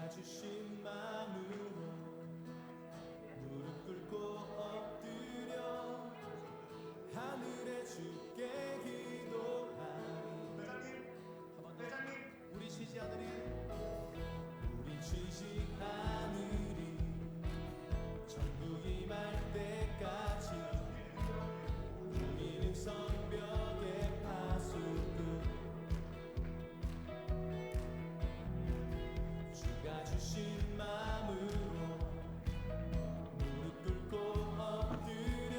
주신 마음으로 무릎 꿇고 엎드려 하늘에 주께 기도하리. 회장님 우리 쉬지 않으리. 우리 쉬지 않으리. 전부 임할 때까지 우리는 성벽의 파수꾼. 주가 주신 마음으로 무릎 꿇고 엎드려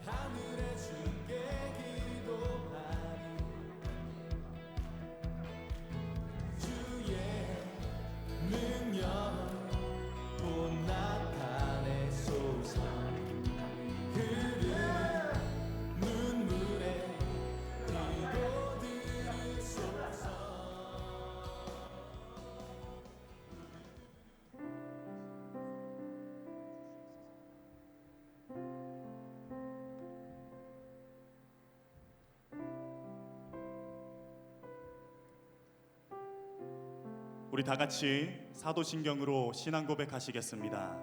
하늘에 주께 기도하리. 주의 능력 곧 나타내소서. 흐르는 눈물에 기도 들으소서. 우리 다 같이 사도신경으로 신앙 고백하시겠습니다.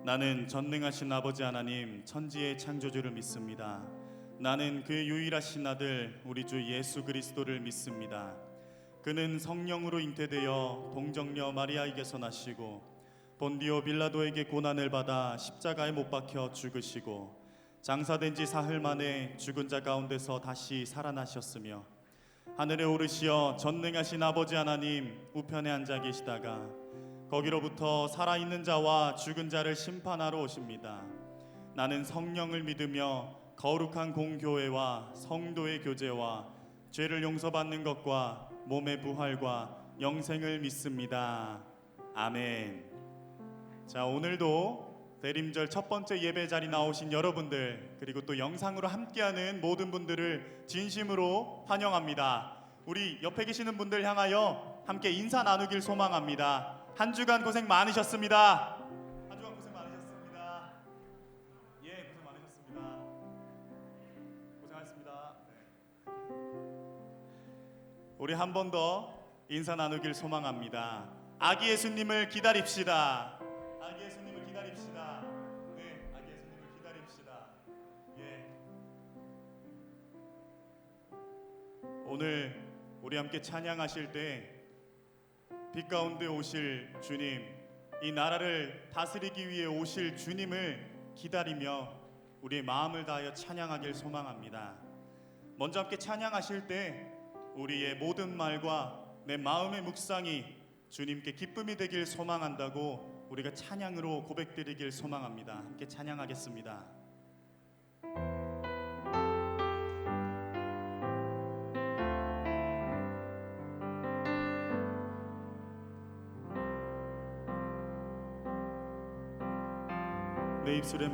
나는 전능하신 아버지 하나님 천지의 창조주를 믿습니다. 나는 그의 유일하신 아들 우리 주 예수 그리스도를 믿습니다. 그는 성령으로 잉태되어 동정녀 마리아에게서 나시고 본디오 빌라도에게 고난을 받아 십자가에 못 박혀 죽으시고 장사된 지 사흘 만에 죽은 자 가운데서 다시 살아나셨으며 하늘에 오르시어 전능하신 아버지 하나님 우편에 앉아 계시다가 거기로부터 살아있는 자와 죽은 자를 심판하러 오십니다. 나는 성령을 믿으며 거룩한 공교회와 성도의 교제와 죄를 용서받는 것과 몸의 부활과 영생을 믿습니다. 아멘. 자, 오늘도 대림절 첫 번째 예배 자리 나오신 여러분들, 그리고 또 영상으로 함께하는 모든 분들을 진심으로 환영합니다. 우리 옆에 계시는 분들 향하여 함께 인사 나누길 소망합니다. 한 주간 고생 많으셨습니다. 한 주간 고생 많으셨습니다. 예, 고생 많으셨습니다. 고생하셨습니다. 네. 우리 한 번 더 인사 나누길 소망합니다. 아기 예수님을 기다립시다. 아기 예수님을 기다립시다. 네, 아기 예수님을 기다립시다. 예. 오늘 우리 함께 찬양하실 때 빛 가운데 오실 주님, 이 나라를 다스리기 위해 오실 주님을 기다리며 우리의 마음을 다하여 찬양하길 소망합니다. 먼저 함께 찬양하실 때 우리의 모든 말과 내 마음의 묵상이 주님께 기쁨이 되길 소망한다고 우리가 찬양으로 고백드리길 소망합니다. 함께 찬양하겠습니다. 내 입술의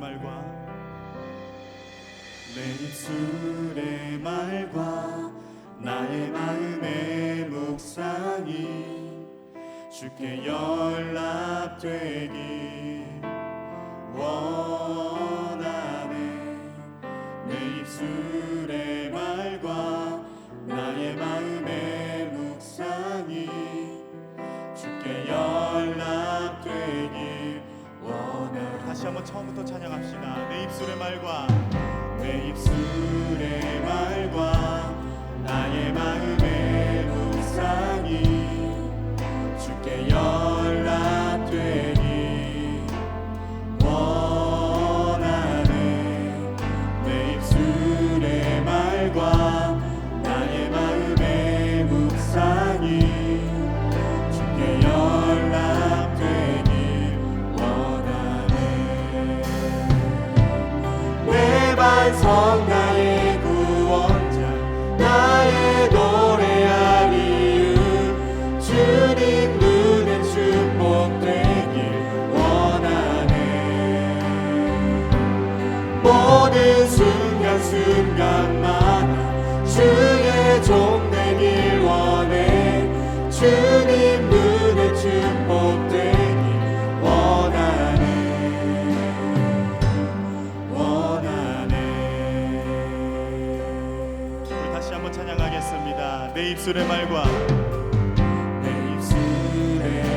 말과 나의 마음의 묵상이 주께 연락되길 원하네. 내 입술의 말과 나의 마음의 묵상이 주께 연락되길 원하네. 다시 한번 처음부터 찬양합시다. 내 입술의 말과 나의 마음의 묵상이 주께 연락되길 원하네. 내 입술의 말과 나의 마음의 묵상이 주께 연락되길 원하네. 내 반석 나의 구원자 나의 노래할 이유 주님 눈에 축복되길 원하네. 모든 순간순간마다 주의 종 되길 원해. 주님 눈에 축복되길 원하네. 우리 다시 한번 찬양하겠습니다. 내 입술의 말과 내 입술의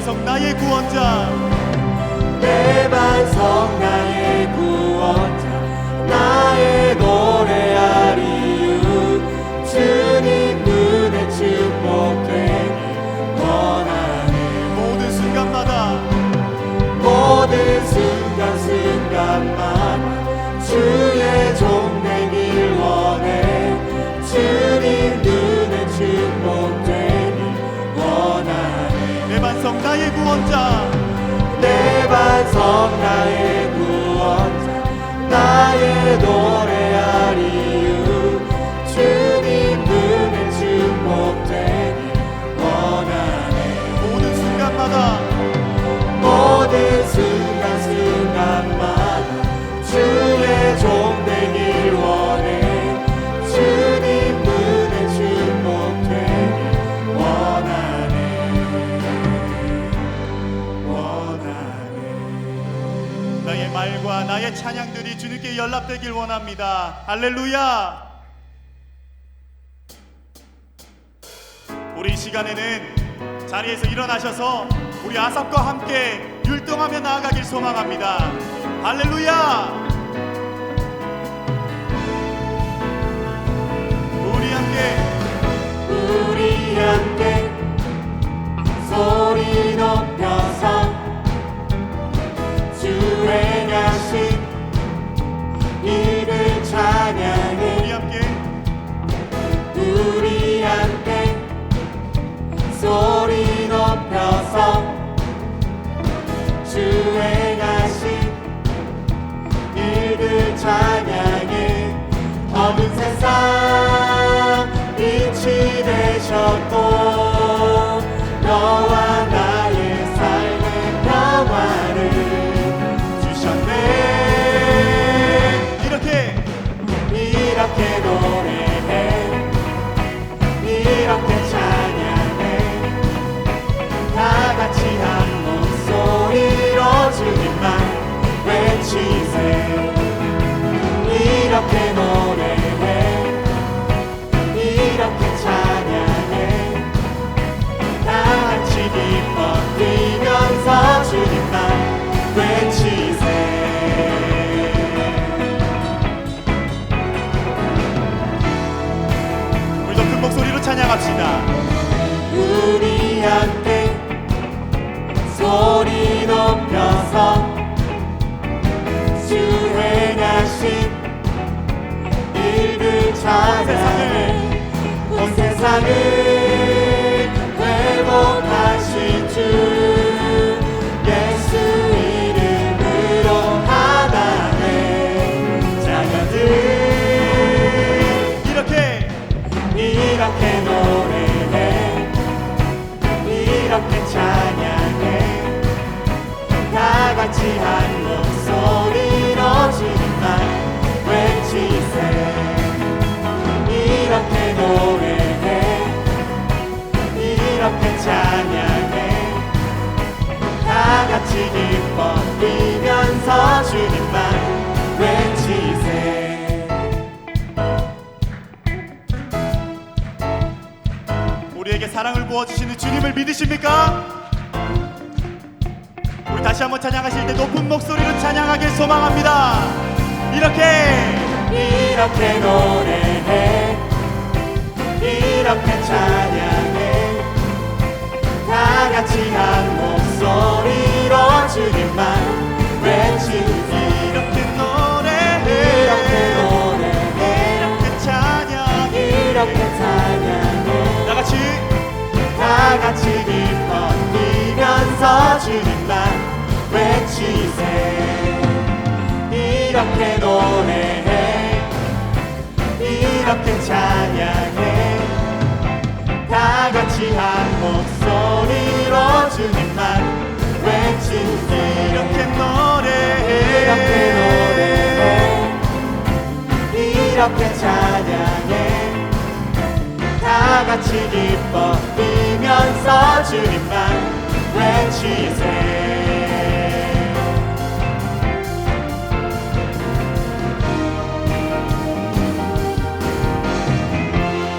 반석 나의 구원자, 내 반석 나의 구원자, 나의 노래할 이유, 주님 눈에 축복되길 원하네. 모든 순간마다 모든 순간순간마다 주의 종 되길 원해. 주님 눈에 축복되길 원하네. 내 반석 나의 구원자, 내 반석 나의 구원자, 나의 노래할 이유, 주님 눈에 축복되길 원하네. 모든 순간마다 모든 순간순간마다 주의 종 되길 원해. 주님 눈에 축복되길 원하네. 나의 말과 나의 찬양들이 주님께 연락되길 원합니다. 할렐루야. 우리 이 시간에는 자리에서 일어나셔서 우리 아삽과 함께 율동하며 나아가길 소망합니다. 할렐루야. 우리 함께 소리 높여서 주 행하신 일을 찬양해. 우리 함께 소리 높여서 주 행하신 일을 찬양해. 어두운 세상 빛이 되셨고 너와 나의 삶의 평화를 주셨네. 이렇게 노래해, 이렇게 찬양해. 다 같이 한 목소리로 주님만 외치세. 이렇게 노래해, 이렇게 찬양해. 다 같이 기뻐 뛰면서 주님만 외치세. 우리도 큰 목소리로 찬양합시다. 우리 함께 소리 높여서 주 행하신 일을 찬양해. 온 세상을 회복하신 주 예수 이름으로 하나님 자녀들 이렇게 노래해, 이렇게 찬양해. 다 같이 한 목소리로 주님만 외치세. 이렇게 노래해, 이렇게 찬양해. 다 같이 기뻐 뛰면서 주님만 외치세. 우리에게 사랑을 부어주시는 주님을 믿으십니까? 우리 다시 한번 찬양하실 때 높은 목소리로 찬양하길 소망합니다. 이렇게 노래해, 이렇게 찬양해. 다 같이 한 목소리로 주님만 외치세. 이렇게 노래해, 이렇게 노래해, 이렇게 찬양해. 이렇게 찬양해. 다 같이 기뻐 뛰면서 주님만 외치세. 이렇게 노래해, 이렇게 찬양해. 다 같이 한 목소리로 주님만 외치세. 이렇게 노래해, 이렇게 노래해, 이렇게 찬양해. 다 같이 기뻐 뛰면서 주님만 외치세.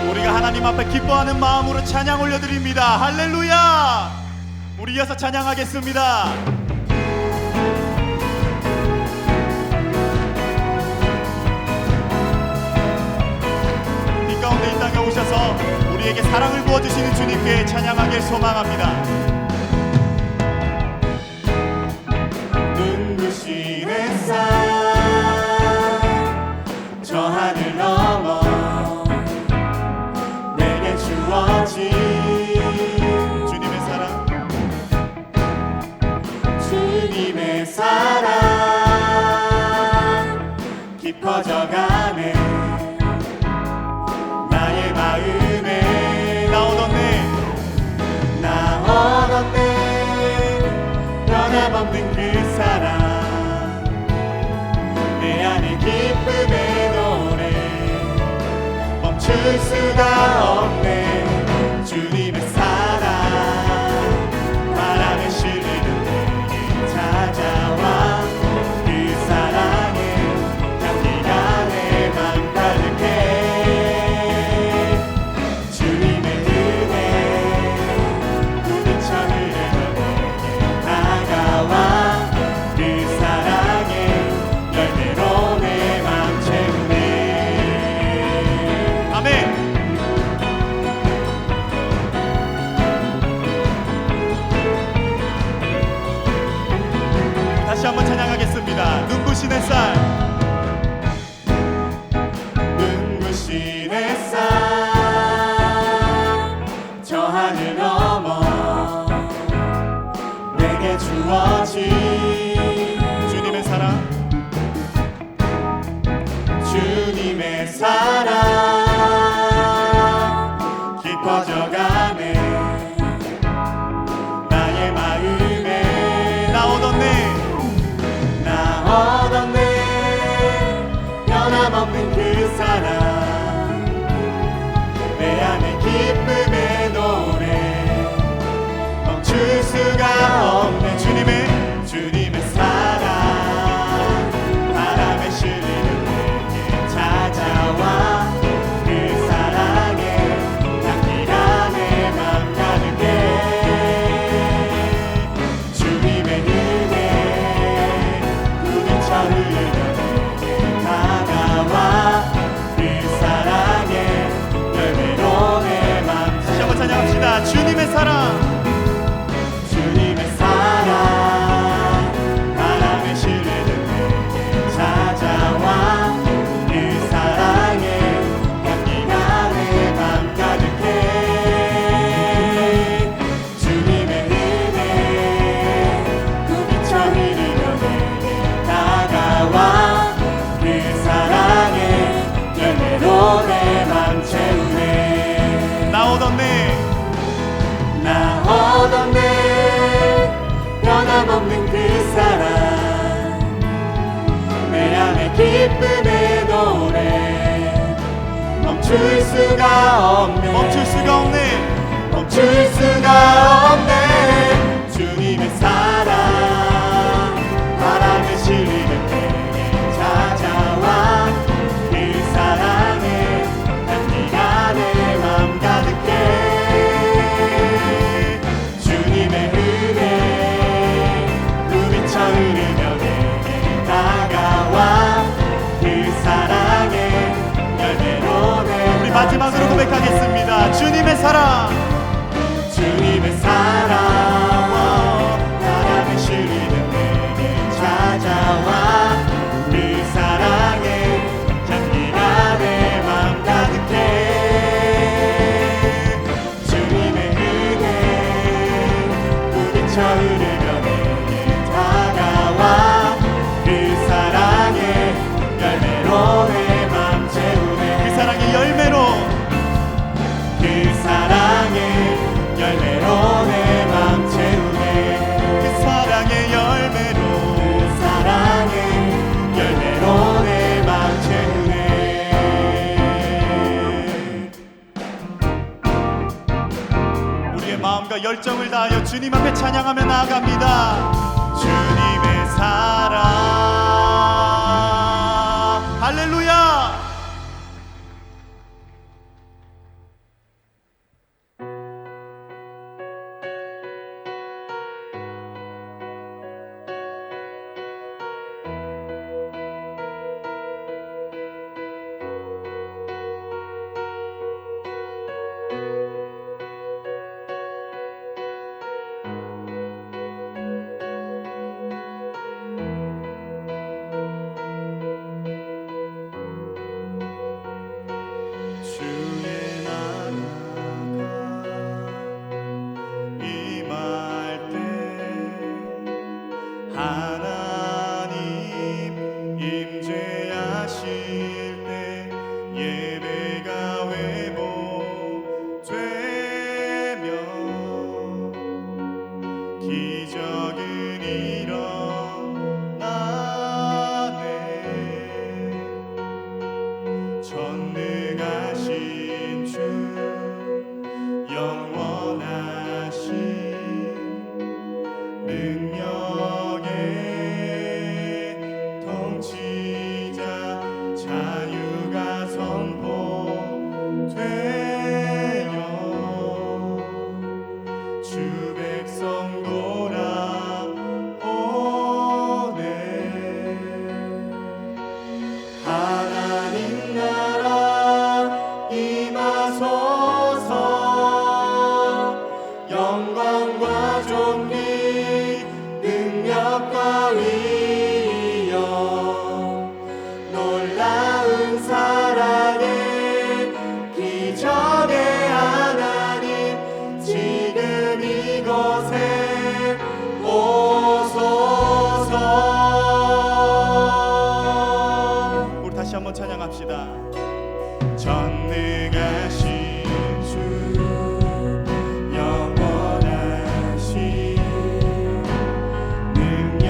우리가 하나님 앞에 기뻐하는 마음으로 찬양 올려드립니다. 할렐루야. 우리 이어서 찬양하겠습니다. 빛 가운데 이 땅에 오셔서 우리에게 사랑을 부어주시는 주님께 찬양하길 소망합니다. 눈부신 햇살 저 하늘 넘어 내게 주어진 주님의 사랑, 주님의 사랑 깊어져가네 나의 마음에 나오던네 변함없는 그 사랑 내 안에 기쁨의 노래 멈출 수가 없네 주님의 사랑 바람에 실리는 내게 찾아와 그 사랑의 향기가 내 맘 가득해 주님의 은혜 부딪혀 흐르는 내게 다가와 그 사랑의 열매로 내 맘 채우네 아멘. 다시 한번 찬양하겠습니다. 눈부신 햇살, 눈부신 햇살 저 하늘 넘어 내게 주어진 주님의 사랑, 주님의 사랑 깊어져가네 나의 마음에 나오던네 변함없는 그 사랑 내 안에 기쁨의 노래 멈출 수가 없네 주님의 사랑 바람에 실리는 내게 찾아와 그 사랑의 향기가 내 맘 가득해 주님의 은혜 부딪혀 흐르는 내게 다가와 그 사랑의 열매로 내 맘 다시 한번 찬양합시다. 주님의 사랑, 주님의 사랑 바람에 실리는 내게 찾아와 그 사랑의 향기가 내 맘 가득해 주님의 은혜 부딪혀 흐르며 내게 다가와 그 사랑의 열매로 내 맘 채우네 나오던네 변함없는 그 사랑 내 안에 기쁨의 노래 멈출 수가 없네 멈출 수가 없네 멈출 수가 없네 주님의 사랑 바람에 실리는 내게 찾아와 그 사랑의 향기가 내 맘 가득해 주님의 은혜 부딪혀 흐르며 내게 다가와 그 사랑의 열매로 내 우리 마지막으로 고백하겠습니다. 주님의 사랑, 주님의 사랑 바람에 실리는 내게 찾아와 그 사랑의 향기가 내 맘 가득해 주님의 은혜 부딪혀 흐르며 내게 다가와 그 사랑의 열매로 내 맘 채우네 그 사랑의 열매로, 그 사랑의 열매로 내 맘 채우네 그 사랑의 열매로, 그 사랑의 열매로 내 맘 채우네 우리의 마음과 열정을 다하여 주님 앞에 찬양하며 나아갑니다. 주님의 사랑, 할렐루야. 하나님 임재하실 때 예배가 회복되며 기적은 일어나네. 전능하신 주 영원하신 능력의 통치자 자유가 선포되어 주 백성 돌아오네. 하나님 나라 임하소서. 영광과 존귀 능력과 위엄 놀라운 사랑의 기적의 하나님 지금 이곳에 오소서. 우리 다시 한번 찬양합시다. 전능하신 주 영원하신 능력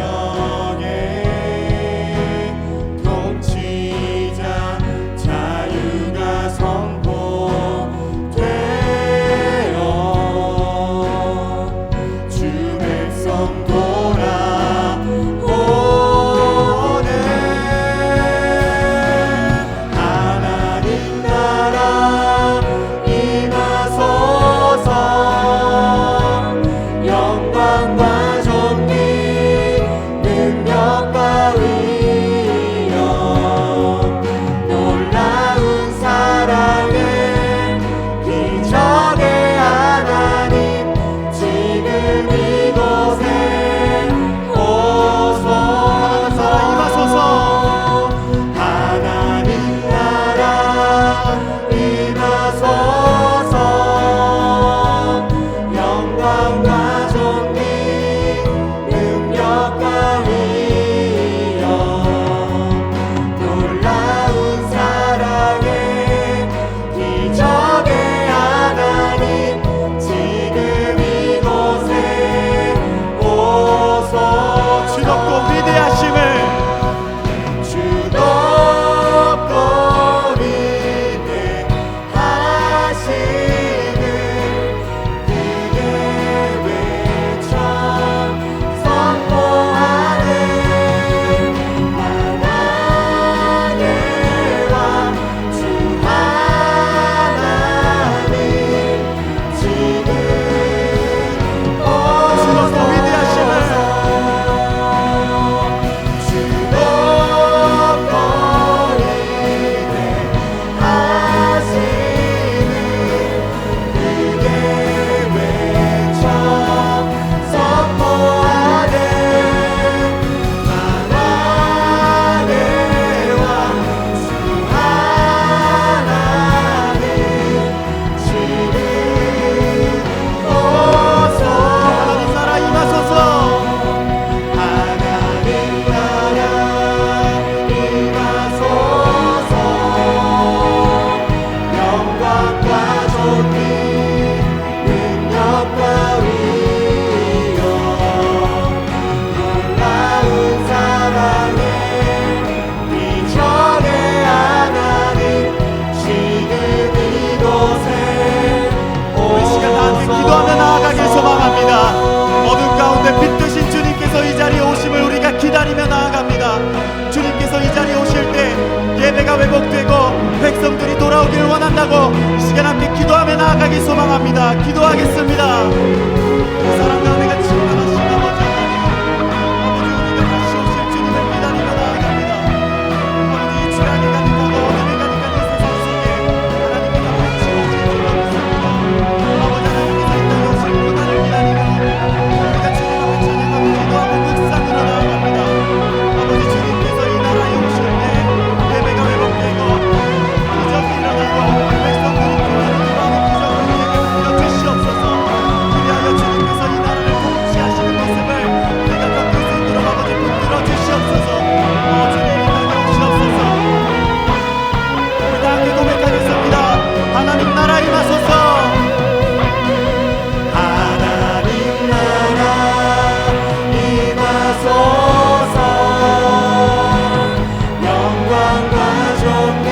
영광과 존귀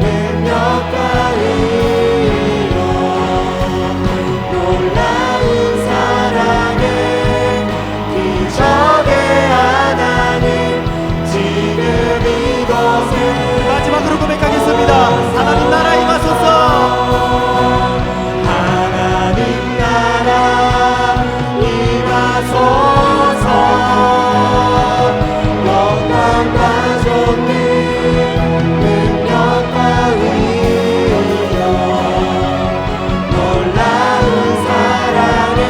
능력과 의로 놀라운 사랑의 기적의 하나님 지금 이곳에 마지막으로 고백하겠습니다. 하나님 나라 임하소서. 하나님 나라 임하소서. 영광과 존귀 능력과 의로 놀라운 사랑의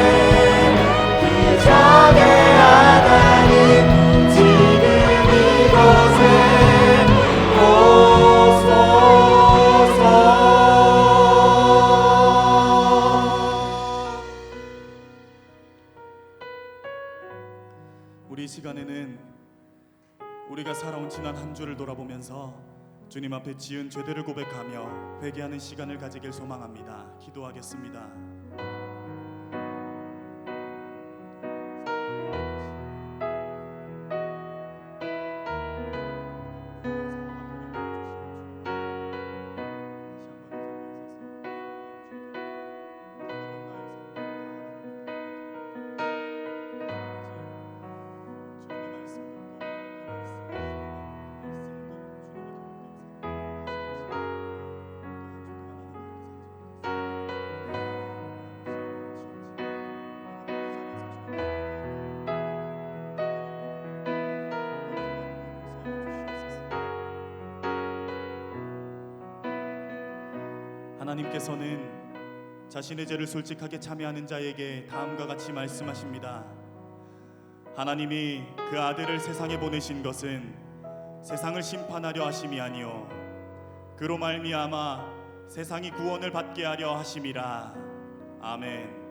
기적의 하나님 지금 이곳에 오소서. 우리 이 시간에는 우리가 살아온 지난 한 주를 돌아보면서 주님 앞에 지은 죄들을 고백하며 회개하는 시간을 가지길 소망합니다. 기도하겠습니다. 하나님께서는 자신의 죄를 솔직하게 참여하는 자에게 다음과 같이 말씀하십니다. 하나님이 그 아들을 세상에 보내신 것은 세상을 심판하려 하심이 아니요 그로 말미암아 세상이 구원을 받게 하려 하심이라. 아멘.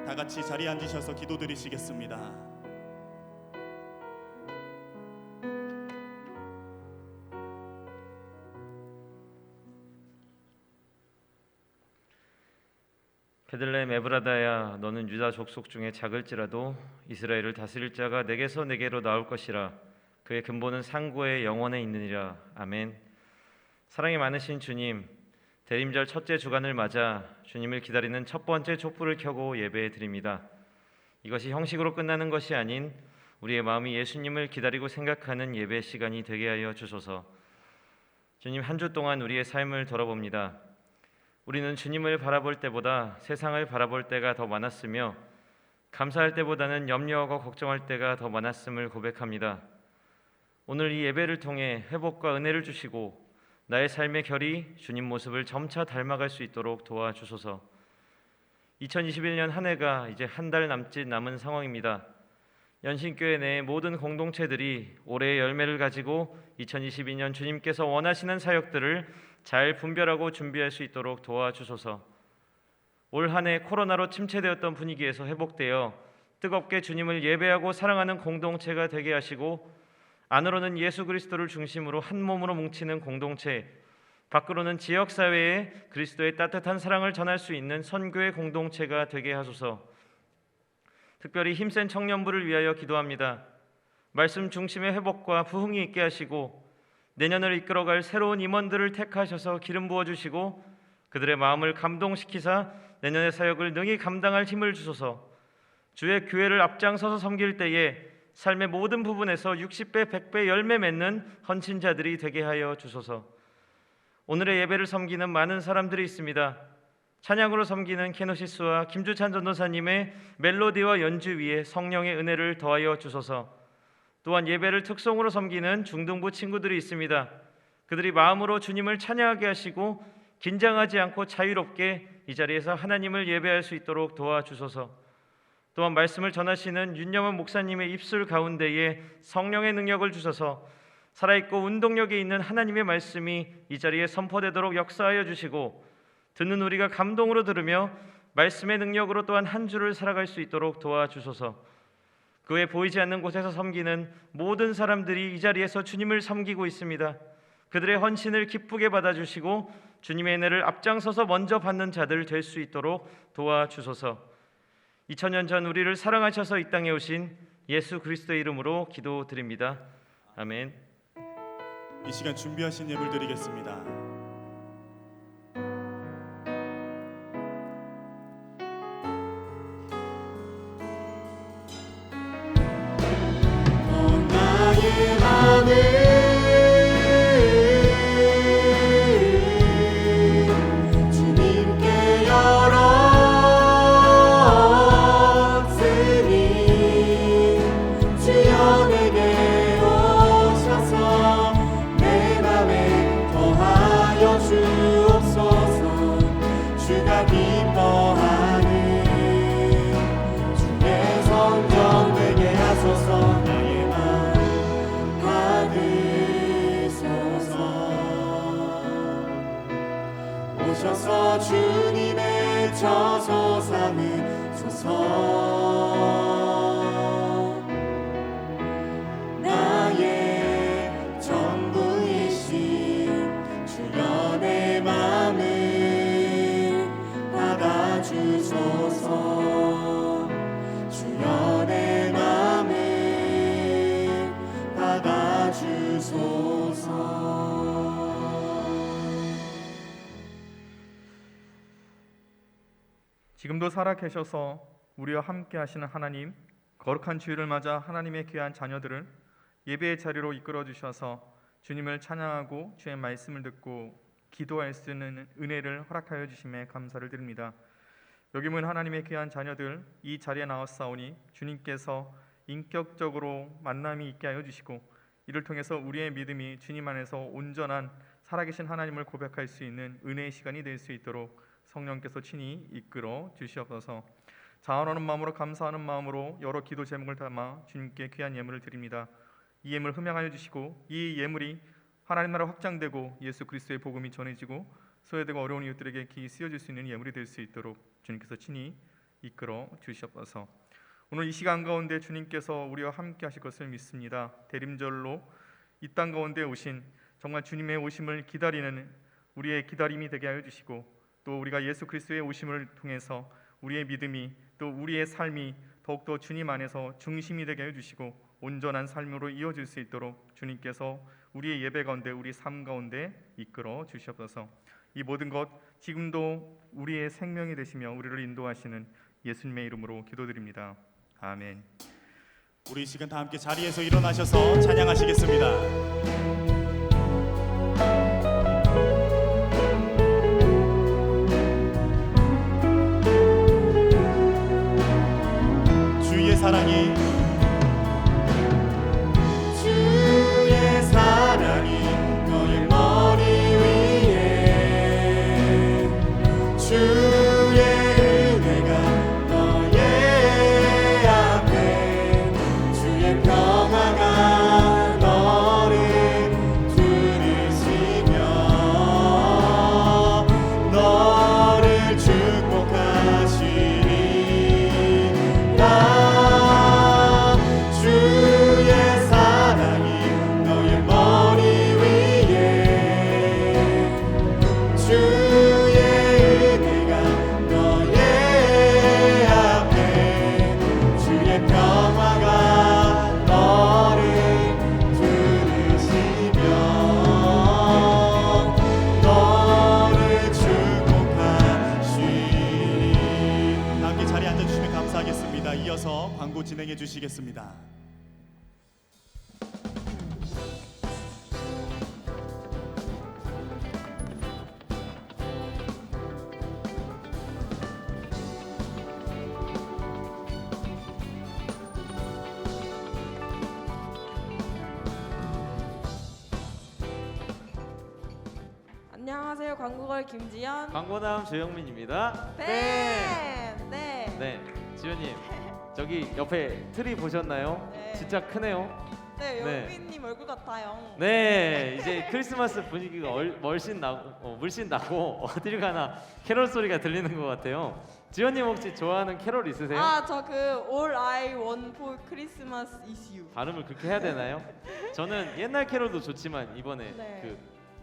다 같이 자리에 앉으셔서 기도드리시겠습니다. 베들레헴 에브라다야, 너는 유다 족속 중에 작을지라도 이스라엘을 다스릴 자가 내게서 내게로 나올 것이라. 그의 근본은 상고의 영원에 있느니라. 아멘. 사랑이 많으신 주님, 대림절 첫째 주간을 맞아 주님을 기다리는 첫 번째 촛불을 켜고 예배해 드립니다. 이것이 형식으로 끝나는 것이 아닌 우리의 마음이 예수님을 기다리고 생각하는 예배 시간이 되게 하여 주소서. 주님, 한 주 동안 우리의 삶을 돌아봅니다. 우리는 주님을 바라볼 때보다 세상을 바라볼 때가 더 많았으며 감사할 때보다는 염려하고 걱정할 때가 더 많았음을 고백합니다. 오늘 이 예배를 통해 회복과 은혜를 주시고 나의 삶의 결이 주님 모습을 점차 닮아갈 수 있도록 도와주소서. 2021년 한 해가 이제 한 달 남짓 남은 상황입니다. 연신교회 내 모든 공동체들이 올해의 열매를 가지고 2022년 주님께서 원하시는 사역들을 잘 분별하고 준비할 수 있도록 도와주소서. 올 한 해 코로나로 침체되었던 분위기에서 회복되어 뜨겁게 주님을 예배하고 사랑하는 공동체가 되게 하시고, 안으로는 예수 그리스도를 중심으로 한 몸으로 뭉치는 공동체, 밖으로는 지역사회에 그리스도의 따뜻한 사랑을 전할 수 있는 선교의 공동체가 되게 하소서. 특별히 힘센 청년부를 위하여 기도합니다. 말씀 중심의 회복과 부흥이 있게 하시고 내년을 이끌어갈 새로운 임원들을 택하셔서 기름 부어주시고 그들의 마음을 감동시키사 내년의 사역을 능히 감당할 힘을 주소서. 주의 교회를 앞장서서 섬길 때에 삶의 모든 부분에서 60배, 100배 열매 맺는 헌신자들이 되게 하여 주소서. 오늘의 예배를 섬기는 많은 사람들이 있습니다. 찬양으로 섬기는 케노시스와 김주찬 전도사님의 멜로디와 연주 위에 성령의 은혜를 더하여 주소서. 또한 예배를 특송으로 섬기는 중등부 친구들이 있습니다. 그들이 마음으로 주님을 찬양하게 하시고 긴장하지 않고 자유롭게 이 자리에서 하나님을 예배할 수 있도록 도와주소서. 또한 말씀을 전하시는 윤여만 목사님의 입술 가운데에 성령의 능력을 주셔서 살아있고 운동력이 있는 하나님의 말씀이 이 자리에 선포되도록 역사하여 주시고, 듣는 우리가 감동으로 들으며 말씀의 능력으로 또한 한 주를 살아갈 수 있도록 도와주소서. 그 외 보이지 않는 곳에서 섬기는 모든 사람들이 이 자리에서 주님을 섬기고 있습니다. 그들의 헌신을 기쁘게 받아주시고 주님의 은혜를 앞장서서 먼저 받는 자들 될 수 있도록 도와주소서. 2000년 전 우리를 사랑하셔서 이 땅에 오신 예수 그리스도의 이름으로 기도드립니다. 아멘. 이 시간 준비하신 예물 드리겠습니다. 나의 맘을 주님께 열었으니 주여 내게 오셔서 내 맘에 거하여 주옵소서. 주가 기뻐하는 주의 성전 되게 하소서. 나의 맘 받으소서. 오셔서 주님의 처소 삼으소서. 나의 전부이신 주여 내 맘을 받아주소서. 주여 내 맘을 받아주소서. 지금도 살아 계셔서 우리와 함께 하시는 하나님, 거룩한 주일을 맞아 하나님의 귀한 자녀들을 예배의 자리로 이끌어 주셔서 주님을 찬양하고 주의 말씀을 듣고 기도할 수 있는 은혜를 허락하여 주심에 감사를 드립니다. 여기 모인 하나님의 귀한 자녀들 이 자리에 나왔사오니 주님께서 인격적으로 만남이 있게 하여 주시고 이를 통해서 우리의 믿음이 주님 안에서 온전한 살아계신 하나님을 고백할 수 있는 은혜의 시간이 될 수 있도록 성령께서 친히 이끌어 주시옵소서. 자원하는 마음으로 감사하는 마음으로 여러 기도 제목을 담아 주님께 귀한 예물을 드립니다. 이 예물 흠양하여 주시고 이 예물이 하나님 나라 확장되고 예수 그리스도의 복음이 전해지고 소외되고 어려운 이웃들에게 귀히 쓰여질 수 있는 예물이 될 수 있도록 주님께서 친히 이끌어 주시옵소서. 오늘 이 시간 가운데 주님께서 우리와 함께 하실 것을 믿습니다. 대림절로 이 땅 가운데 오신 정말 주님의 오심을 기다리는 우리의 기다림이 되게 하여 주시고 또 우리가 예수 그리스도의 오심을 통해서 우리의 믿음이 또 우리의 삶이 더욱더 주님 안에서 중심이 되게 해주시고 온전한 삶으로 이어질 수 있도록 주님께서 우리의 예배 가운데 우리 삶 가운데 이끌어 주시옵소서. 이 모든 것 지금도 우리의 생명이 되시며 우리를 인도하시는 예수님의 이름으로 기도드립니다. 아멘. 우리 이 시간 다 함께 자리에서 일어나셔서 찬양하시겠습니다. 주의 사랑이 주의 사랑이 너의 머리 위에 주의 은혜가 너의 앞에 주의 평화가 너를 두르시며 너를 축복하시리라. 주의 사랑이 너의 머리 위에 주의 은혜가 너의 앞에 주의 평화가 너를 두르시며 너를 축복하시리. 함께 자리에 앉아주시면 감사하겠습니다. 이어서 광고 진행해 주시겠습니다. 안녕하세요. 광고걸 김지연. 광고남 조영민입니다. 네. 네, 지현님 저기 옆에 트리 보셨나요? 네. 진짜 크네요. 네, 네. 영민님 얼굴 같아요. 네, 이제 크리스마스 분위기가 물씬 나고 어딜 가나 캐롤 소리가 들리는 것 같아요. 지현님 혹시 좋아하는 캐롤 있으세요? 아, 저 그 All I Want for Christmas is You. 발음을 그렇게 해야 되나요? 저는 옛날 캐롤도 좋지만 이번에 네. 그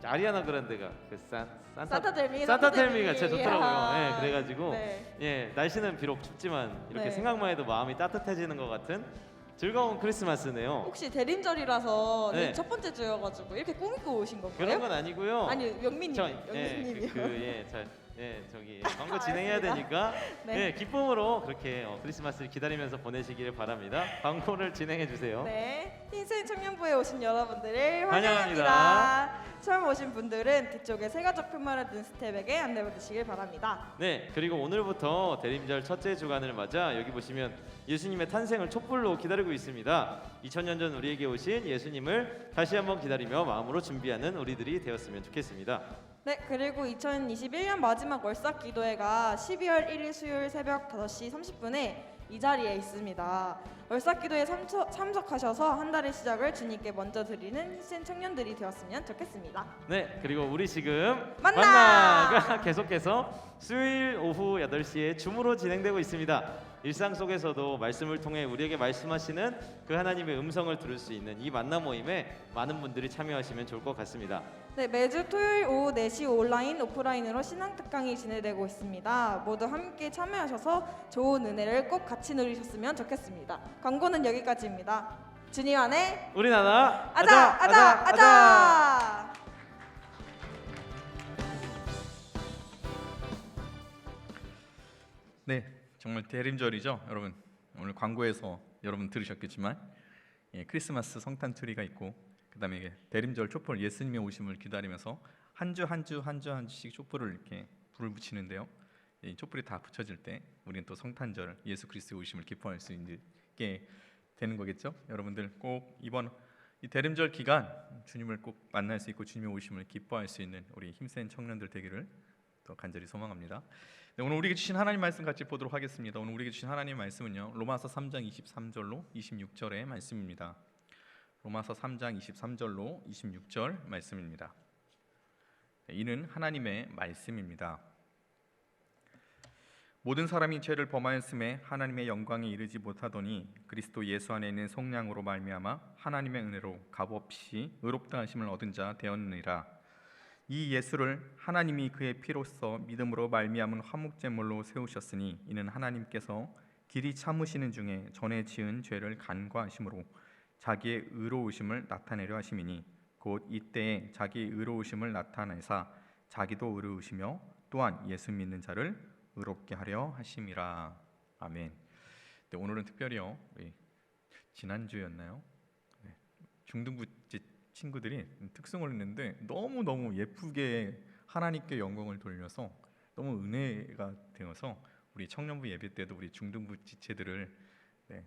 아리아나 그란데가 그 산타 텔미. 산타 텔미가 진짜 좋더라고요. 네, 그래가지고 네. 예, 날씨는 비록 춥지만 이렇게 네. 생각만 해도 마음이 따뜻해지는 것 같은 즐거운 크리스마스네요. 혹시 대림절이라서 네. 내일 첫 번째 주여가지고 이렇게 꾸미고 오신 건가요? 그런 건 아니고요. 아니 영민님, 예, 영민님이요. 저기 광고 진행해야 되니까 네. 기쁨으로 그렇게 크리스마스를 기다리면서 보내시기를 바랍니다. 광고를 진행해 주세요. 네, 흰색 청년부에 오신 여러분들을 환영합니다. 환영합니다. 처음 오신 분들은 뒤쪽에 세가족 표말을 든 스텝에게 안내받으시길 바랍니다. 네, 그리고 오늘부터 대림절 첫째 주간을 맞아 여기 보시면 예수님의 탄생을 촛불로 기다리고 있습니다. 2000년 전 우리에게 오신 예수님을 다시 한번 기다리며 마음으로 준비하는 우리들이 되었으면 좋겠습니다. 네, 그리고 2021년 마지막 월삭 기도회가 12월 1일 수요일 새벽 5시 30분에 이 자리에 있습니다. 월삭 기도에 참석하셔서 한 달의 시작을 주님께 먼저 드리는 흰센 청년들이 되었으면 좋겠습니다. 네, 그리고 우리 지금 만나! 만나가 계속해서 수요일 오후 8시에 줌으로 진행되고 있습니다. 일상 속에서도 말씀을 통해 우리에게 말씀하시는 그 하나님의 음성을 들을 수 있는 이 만나 모임에 많은 분들이 참여하시면 좋을 것 같습니다. 네, 매주 토요일 오후 4시 온라인, 오프라인으로 신앙 특강이 진행되고 있습니다. 모두 함께 참여하셔서 좋은 은혜를 꼭 같이 누리셨으면 좋겠습니다. 광고는 여기까지입니다. 주님 안에 우리 나라 아자! 네, 정말 대림절이죠, 여러분. 오늘 광고에서 여러분 들으셨겠지만 크리스마스 성탄 트리가 있고 그다음에 이게 대림절 촛불 예수님의 오심을 기다리면서 한 주씩 촛불을 이렇게 불을 붙이는데요. 이 촛불이 다 붙여질 때 우리는 또 성탄절 예수 그리스도의 오심을 기뻐할 수 있게 되는 거겠죠. 여러분들 꼭 이번 이 대림절 기간 주님을 꼭 만날 수 있고 주님의 오심을 기뻐할 수 있는 우리 힘센 청년들 되기를 또 간절히 소망합니다. 네, 오늘 우리에게 주신 하나님 말씀 같이 보도록 하겠습니다. 오늘 우리에게 주신 하나님 말씀은요, 로마서 3장 23절로 26절의 말씀입니다. 로마서 3장 23절로 26절 말씀입니다. 네, 이는 하나님의 말씀입니다. 모든 사람이 죄를 범하였음에 하나님의 영광에 이르지 못하더니 그리스도 예수 안에 있는 속량으로 말미암아 하나님의 은혜로 값없이 의롭다 하심을 얻은 자 되었느니라. 이 예수를 하나님이 그의 피로써 믿음으로 말미암은 화목제물로 세우셨으니 이는 하나님께서 길이 참으시는 중에 전에 지은 죄를 간과하심으로 자기의 의로우심을 나타내려 하심이니 곧 이때에 자기의 의로우심을 나타내사 자기도 의로우시며 또한 예수 믿는 자를 의롭게 하려 하심이라. 아멘. 네, 오늘은 특별히요, 지난주였나요? 네, 중등부 친구들이 특성을 했는데 너무 예쁘게 하나님께 영광을 돌려서 너무 은혜가 되어서 우리 청년부 예배 때도 우리 중등부 지체들을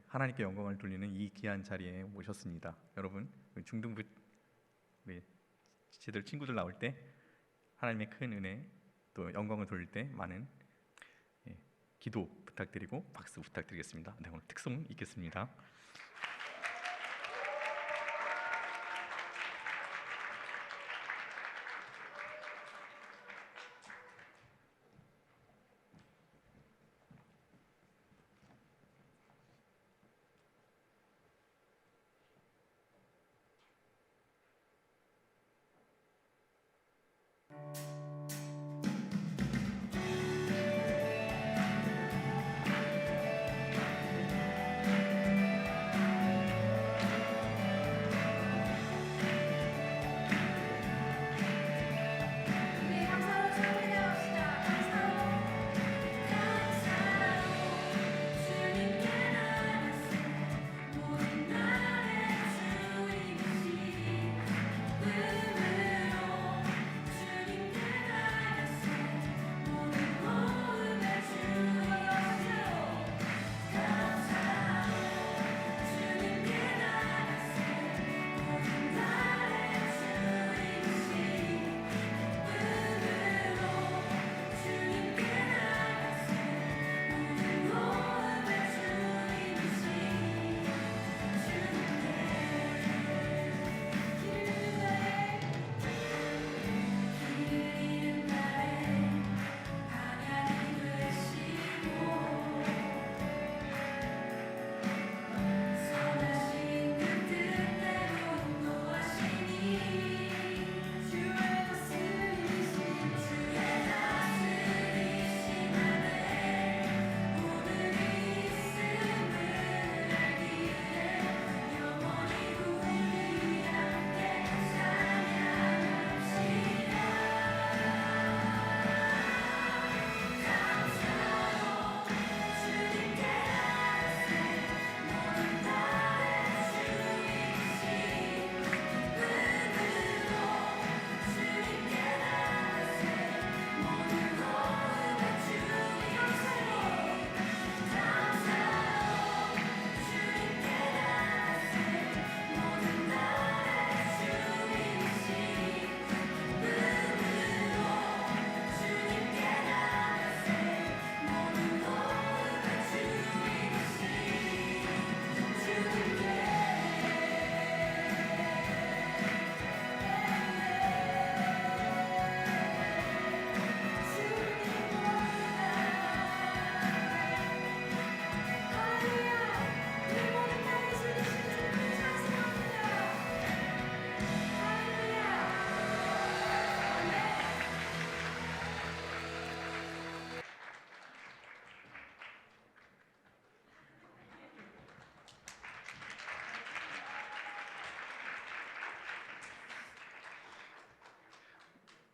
하나님께 영광을 돌리는 이 귀한 자리에 모셨습니다. 여러분, 중등부 지체들 친구들 나올 때 하나님의 큰 은혜 또 영광을 돌릴 때 많은 기도 부탁드리고 박수 부탁드리겠습니다. 네, 오늘 특송 있겠습니다.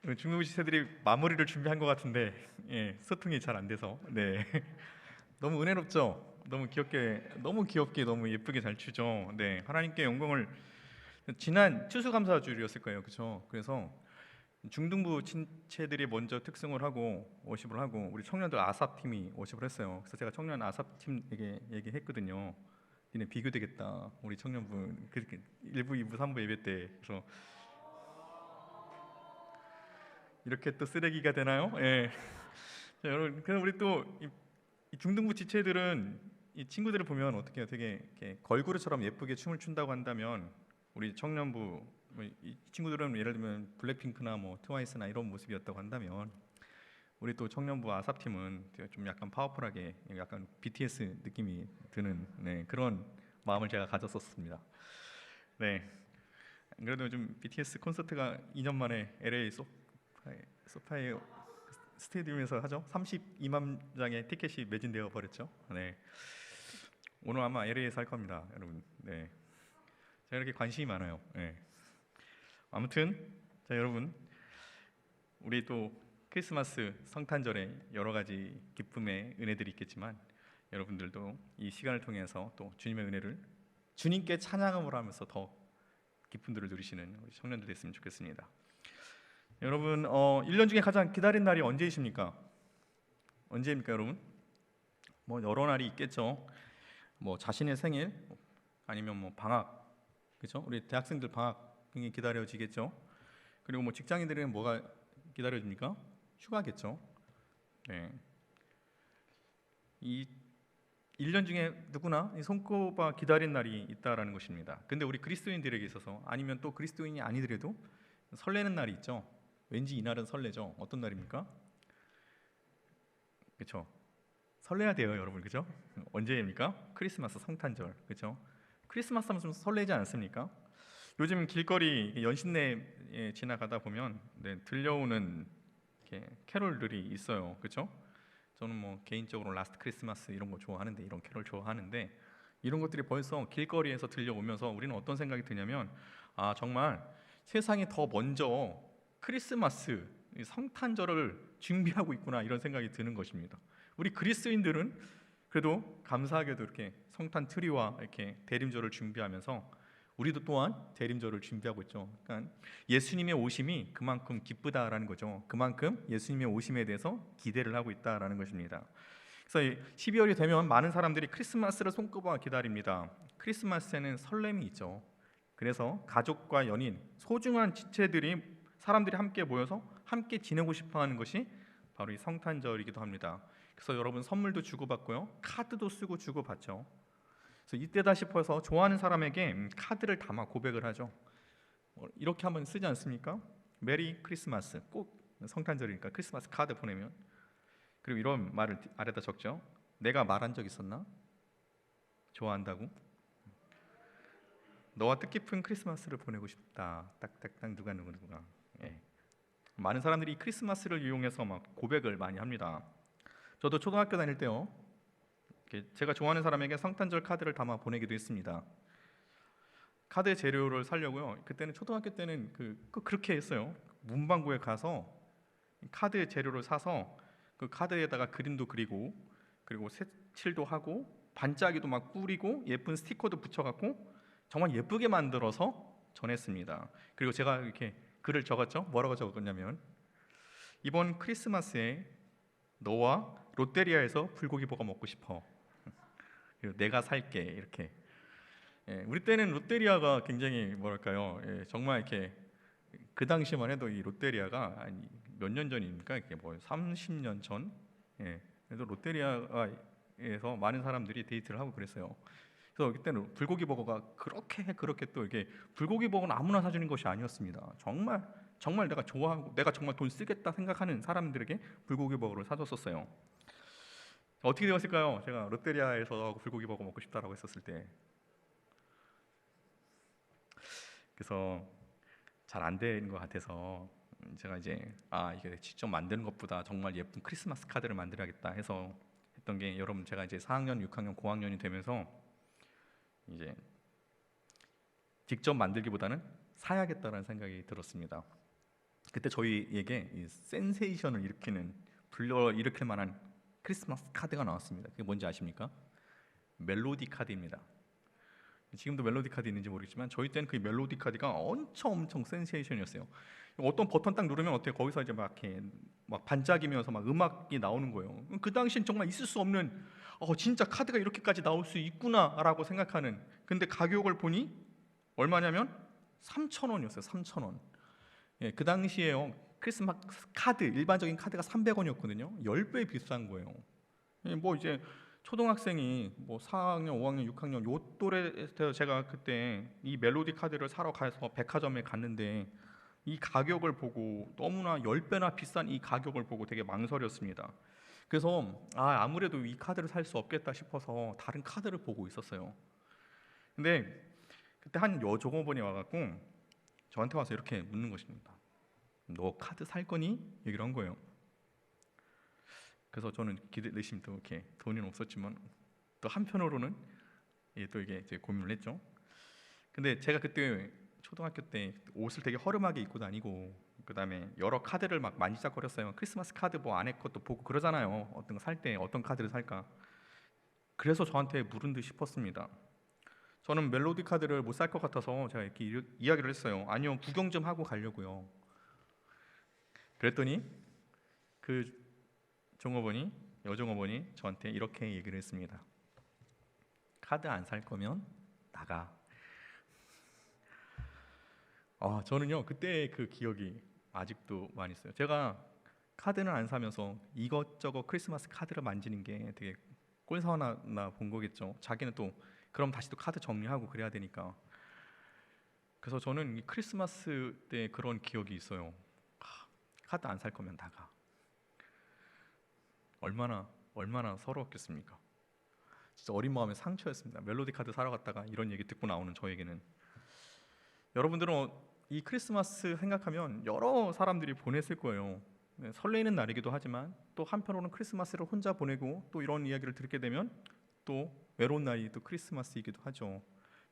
중등부 지체들이 마무리를 준비한 것 같은데 소통이 잘 안 돼서 너무 은혜롭죠. 너무 귀엽게 너무 예쁘게 잘 추죠. 하나님께 영광을. 지난 추수감사주일이었을 거예요, 그렇죠? 그래서 중등부 지체들이 먼저 특승을 하고 워십을 하고 우리 청년들 아삽 팀이 워십을 했어요. 그래서 제가 청년 아삽 팀에게 얘기했거든요. 니네 비교되겠다, 우리 청년부. 그렇게 1부, 2부, 3부 예배 때. 그래서 이렇게 또 쓰레기가 되나요? 자, 여러분, 그럼 우리 또 이 중등부 지체들은 이 친구들을 보면 어떻게 해요? 되게 이렇게 걸그룹처럼 예쁘게 춤을 춘다고 한다면 우리 청년부 이 친구들은 예를 들면 블랙핑크나 뭐 트와이스나 이런 모습이었다고 한다면 우리 또 청년부 아삽 팀은 좀 약간 파워풀하게 약간 BTS 느낌이 드는 그런 마음을 제가 가졌었습니다. 그래도 좀 BTS 콘서트가 2년 만에 LA 소파이 스테디움에서 하죠. 32만 장의 티켓이 매진되어 버렸죠. 오늘 아마 LA에서 할 겁니다, 여러분. 제가 이렇게 관심이 많아요. 아무튼 자, 여러분, 우리 또 크리스마스 성탄절에 여러 가지 기쁨의 은혜들이 있겠지만 여러분들도 이 시간을 통해서 또 주님의 은혜를 주님께 찬양함을 하면서 더 기쁨들을 누리시는 우리 청년들 됐으면 좋겠습니다. 여러분, 1년 중에 가장 기다린 날이 언제이십니까? 언제입니까, 여러분? 뭐 여러 날이 있겠죠. 뭐 자신의 생일, 아니면 뭐 방학, 그렇죠? 우리 대학생들 방학이 기다려지겠죠. 그리고 뭐 직장인들은 뭐가 기다려집니까? 휴가겠죠. 이 1년 중에 누구나 손꼽아 기다린 날이 있다라는 것입니다. 근데 우리 그리스도인들에게 있어서, 아니면 또 그리스도인이 아니더라도 설레는 날이 있죠. 왠지 이 날은 설레죠. 어떤 날입니까? 그렇죠. 설레야 돼요, 여러분. 그렇죠? 언제입니까? 크리스마스 성탄절. 그렇죠? 크리스마스 하면 좀 설레지 않습니까? 요즘 길거리 연신내에 지나가다 보면 들려오는 이렇게 캐롤들이 있어요. 그렇죠? 저는 뭐 개인적으로 라스트 크리스마스 이런 거 좋아하는데, 이런 캐롤 좋아하는데, 이런 것들이 벌써 길거리에서 들려오면서 우리는 어떤 생각이 드냐면, 아, 정말 세상이 더 먼저 크리스마스 성탄절을 준비하고 있구나, 이런 생각이 드는 것입니다. 우리 그리스도인들은 그래도 감사하게도 이렇게 성탄 트리와 이렇게 대림절을 준비하면서 우리도 또한 대림절을 준비하고 있죠. 그러니까 예수님의 오심이 그만큼 기쁘다라는 거죠. 그만큼 예수님의 오심에 대해서 기대를 하고 있다라는 것입니다. 그래서 12월이 되면 많은 사람들이 크리스마스를 손꼽아 기다립니다. 크리스마스에는 설렘이 있죠. 그래서 가족과 연인, 소중한 지체들이, 사람들이 함께 모여서 함께 지내고 싶어하는 것이 바로 이 성탄절이기도 합니다. 그래서 여러분, 선물도 주고받고요, 카드도 쓰고 주고받죠. 그래서 이때다 싶어서 좋아하는 사람에게 카드를 담아 고백을 하죠. 이렇게 한번 쓰지 않습니까? 메리 크리스마스. 꼭 성탄절이니까 크리스마스 카드 보내면. 그리고 이런 말을 아래다 적죠. 내가 말한 적 있었나? 좋아한다고? 너와 뜻깊은 크리스마스를 보내고 싶다. 딱딱딱 누가. 많은 사람들이 이 크리스마스를 이용해서 막 고백을 많이 합니다. 저도 초등학교 다닐 때요, 제가 좋아하는 사람에게 성탄절 카드를 담아 보내기도 했습니다. 카드 재료를 사려고요. 그때는 초등학교 때는 그렇게 했어요. 문방구에 가서 카드 재료를 사서 그 카드에다가 그림도 그리고, 그리고 색칠도 하고, 반짝이도 막 뿌리고, 예쁜 스티커도 붙여갖고 정말 예쁘게 만들어서 전했습니다. 그리고 제가 이렇게 글을 적었죠. 뭐라고 적었냐면, 이번 크리스마스에 너와 롯데리아에서 불고기 버거 먹고 싶어. 그리고 내가 살게. 이렇게. 우리 때는 롯데리아가 굉장히 뭐랄까요, 정말 이렇게 그 당시만 해도 이 롯데리아가 몇 년 전입니까? 이게 뭐 30년 전. 그래서 롯데리아에서 많은 사람들이 데이트를 하고 그랬어요. 그래서 그때는 불고기 버거가 그렇게 또 이게, 불고기 버거는 아무나 사주는 것이 아니었습니다. 정말 내가 좋아하고 내가 정말 돈 쓰겠다 생각하는 사람들에게 불고기 버거를 사줬었어요. 어떻게 되었을까요? 제가 롯데리아에서 불고기 버거 먹고 싶다라고 했었을 때. 그래서 잘 안 되는 것 같아서 제가 이제 이게 직접 만드는 것보다 정말 예쁜 크리스마스 카드를 만들어야겠다 해서 했던 게, 여러분, 제가 이제 4학년, 6학년, 고학년이 되면서 이제 직접 만들기보다는 사야겠다라는 생각이 들었습니다. 그때 저희에게 이 센세이션을 불러일으킬 만한 크리스마스 카드가 나왔습니다. 그게 뭔지 아십니까? 멜로디 카드입니다. 지금도 멜로디 카드 있는지 모르겠지만 저희 때는 그 멜로디 카드가 엄청 센세이션이었어요. 어떤 버튼 딱 누르면 어때요? 거기서 이제 막 이렇게 막 반짝이면서 막 음악이 나오는 거예요. 그 당시엔 정말 있을 수 없는 진짜 카드가 이렇게까지 나올 수 있구나라고 생각하는. 근데 가격을 보니 얼마냐면 3,000원이었어요. 3,000원. 예, 그 당시에요. 크리스마스 카드 일반적인 카드가 300원이었거든요. 10배 비싼 거예요. 예, 뭐 이제 초등학생이 뭐 4학년, 5학년, 6학년 요 또래에서 제가 그때 이 멜로디 카드를 사러 가서 백화점에 갔는데 이 가격을 보고 너무나 10배나 비싼 이 가격을 보고 되게 망설였습니다. 그래서 아무래도 이 카드를 살 수 없겠다 싶어서 다른 카드를 보고 있었어요. 근데 그때 한 여종업원이 와갖고 저한테 와서 이렇게 묻는 것입니다. 너 카드 살 거니? 얘기를 한 거예요. 그래서 저는 내심 또 이렇게 돈은 없었지만 또 한편으로는 또 이게 이제 고민을 했죠. 근데 제가 그때 초등학교 때 옷을 되게 허름하게 입고 다니고 그다음에 여러 카드를 막 만지작거렸어요. 크리스마스 카드 뭐 안에 것도 보고 그러잖아요. 어떤 거 살 때 어떤 카드를 살까. 그래서 저한테 물은 듯 싶었습니다. 저는 멜로디 카드를 못 살 것 같아서 제가 이렇게 이야기를 했어요. 아니요, 구경 좀 하고 가려고요. 그랬더니 그 여종업원이 저한테 이렇게 얘기를 했습니다. 카드 안 살 거면 나가. 저는요 그때 그 기억이 아직도 많이 있어요. 제가 카드는 안 사면서 이것저것 크리스마스 카드를 만지는 게 되게 꼴사나 본 거겠죠. 자기는 또 그럼 다시 또 카드 정리하고 그래야 되니까. 그래서 저는 이 크리스마스 때 그런 기억이 있어요. 카드 안 살 거면 나가. 얼마나 서러웠겠습니까? 진짜 어린 마음의 상처였습니다. 멜로디 카드 사러 갔다가 이런 얘기 듣고 나오는 저에게는. 여러분들은 이 크리스마스 생각하면 여러 사람들이 보냈을 거예요. 설레이는 날이기도 하지만 또 한편으로는 크리스마스를 혼자 보내고 또 이런 이야기를 듣게 되면 또 외로운 날이 또 크리스마스이기도 하죠.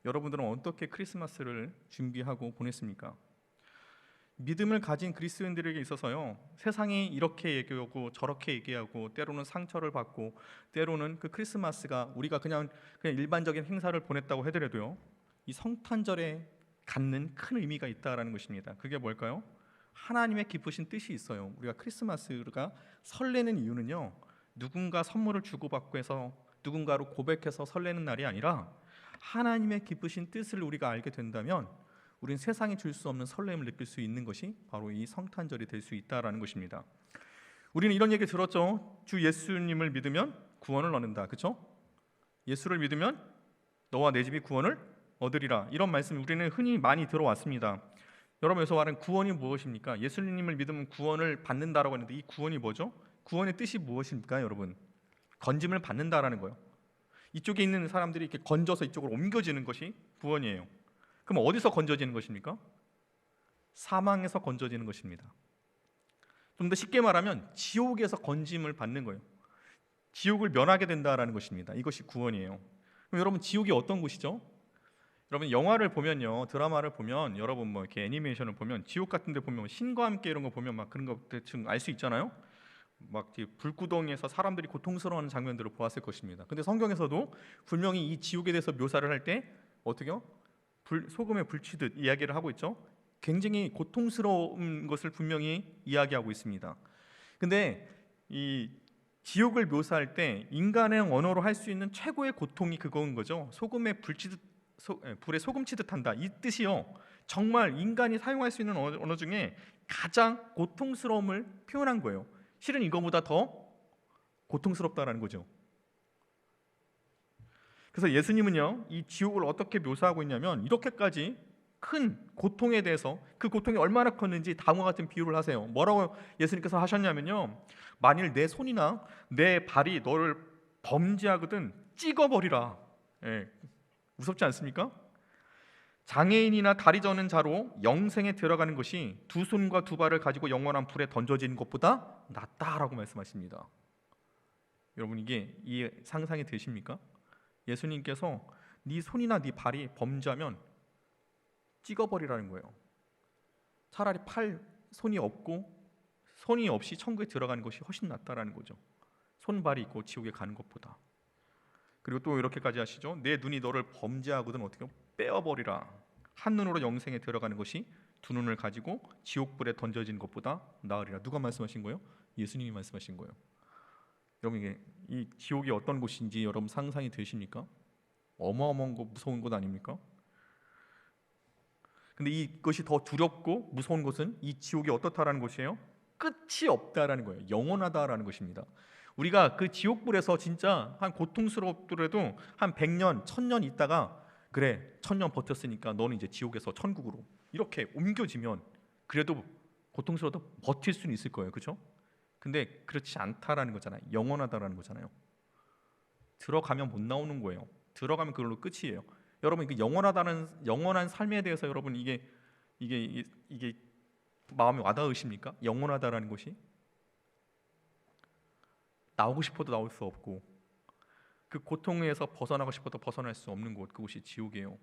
여러분들은 어떻게 크리스마스를 준비하고 보냈습니까? 믿음을 가진 그리스도인들에게 있어서요, 세상이 이렇게 얘기하고 저렇게 얘기하고 때로는 상처를 받고 때로는 그 크리스마스가 우리가 그냥 일반적인 행사를 보냈다고 하더라도요, 이 성탄절에 갖는 큰 의미가 있다라는 것입니다. 그게 뭘까요? 하나님의 기쁘신 뜻이 있어요. 우리가 크리스마스가 설레는 이유는요, 누군가 선물을 주고받고 해서 누군가로 고백해서 설레는 날이 아니라 하나님의 기쁘신 뜻을 우리가 알게 된다면 우린 세상이 줄 수 없는 설렘을 느낄 수 있는 것이 바로 이 성탄절이 될 수 있다라는 것입니다. 우리는 이런 얘기 들었죠. 주 예수님을 믿으면 구원을 얻는다. 그렇죠? 예수를 믿으면 너와 내 집이 구원을 얻으리라. 이런 말씀 우리는 흔히 많이 들어왔습니다. 여러분, 여기서 말하는 구원이 무엇입니까? 예수님을 믿으면 구원을 받는다라고 했는데 이 구원이 뭐죠? 구원의 뜻이 무엇입니까, 여러분? 건짐을 받는다라는 거예요. 이쪽에 있는 사람들이 이렇게 건져서 이쪽으로 옮겨지는 것이 구원이에요. 그럼 어디서 건져지는 것입니까? 사망에서 건져지는 것입니다. 좀 더 쉽게 말하면 지옥에서 건짐을 받는 거예요. 지옥을 면하게 된다라는 것입니다. 이것이 구원이에요. 그럼 여러분, 지옥이 어떤 곳이죠? 여러분, 영화를 보면요, 드라마를 보면, 여러분 뭐 이렇게 애니메이션을 보면 지옥 같은 데 보면 신과 함께 이런 거 보면 막 그런 거 대충 알 수 있잖아요. 막 불구덩이에서 사람들이 고통스러워하는 장면들을 보았을 것입니다. 근데 성경에서도 분명히 이 지옥에 대해서 묘사를 할 때 어떻게요? 소금에 불치듯 이야기를 하고 있죠. 굉장히 고통스러운 것을 분명히 이야기하고 있습니다. 근데 이 지옥을 묘사할 때 인간의 언어로 할 수 있는 최고의 고통이 그거인 거죠. 소금에 불에 소금 치듯 한다. 이 뜻이요, 정말 인간이 사용할 수 있는 언어 중에 가장 고통스러움을 표현한 거예요. 실은 이거보다 더 고통스럽다라는 거죠. 그래서 예수님은요, 이 지옥을 어떻게 묘사하고 있냐면 이렇게까지 큰 고통에 대해서, 그 고통이 얼마나 컸는지 다음과 같은 비유를 하세요. 뭐라고 예수님께서 하셨냐면요, 만일 내 손이나 내 발이 너를 범죄하거든 찍어버리라. 무섭지 않습니까? 장애인이나 다리 저는 자로 영생에 들어가는 것이 두 손과 두 발을 가지고 영원한 불에 던져지는 것보다 낫다라고 말씀하십니다. 여러분, 이게 이 상상이 되십니까? 예수님께서 네 손이나 네 발이 범죄하면 찍어버리라는 거예요. 차라리 팔 손이 없이 천국에 들어가는 것이 훨씬 낫다라는 거죠. 손발이 있고 지옥에 가는 것보다. 그리고 또 이렇게까지 하시죠. 내 눈이 너를 범죄하거든 어떻게 빼어버리라. 한 눈으로 영생에 들어가는 것이 두 눈을 가지고 지옥불에 던져진 것보다 나으리라. 누가 말씀하신 거예요? 예수님이 말씀하신 거예요. 여러분 이게 이 지옥이 어떤 곳인지 여러분 상상이 되십니까? 어마어마한 거 무서운 것 아닙니까? 근데 이것이 더 두렵고 무서운 것은 이 지옥이 어떻다라는 것이에요? 끝이 없다라는 거예요. 영원하다라는 것입니다. 우리가 그 지옥불에서 진짜 한 고통스럽더라도 한 100년, 1000년 있다가 그래 1000년 버텼으니까 너는 이제 지옥에서 천국으로 이렇게 옮겨지면 그래도 고통스러워도 버틸 수는 있을 거예요. 그렇죠? 근데 그렇지 않다라는 거잖아요. 영원하다라는 거잖아요. 들어가면 못 나오는 거예요. 들어가면 그걸로 끝이에요. 여러분 그 영원한 삶에 대해서 여러분 이게 마음에 와닿으십니까? 영원하다라는 것이 나오고 싶어도 나올 수 없고 그 고통에서 벗어나고 싶어도 벗어날 수 없는 곳, 그곳이 지옥이에요.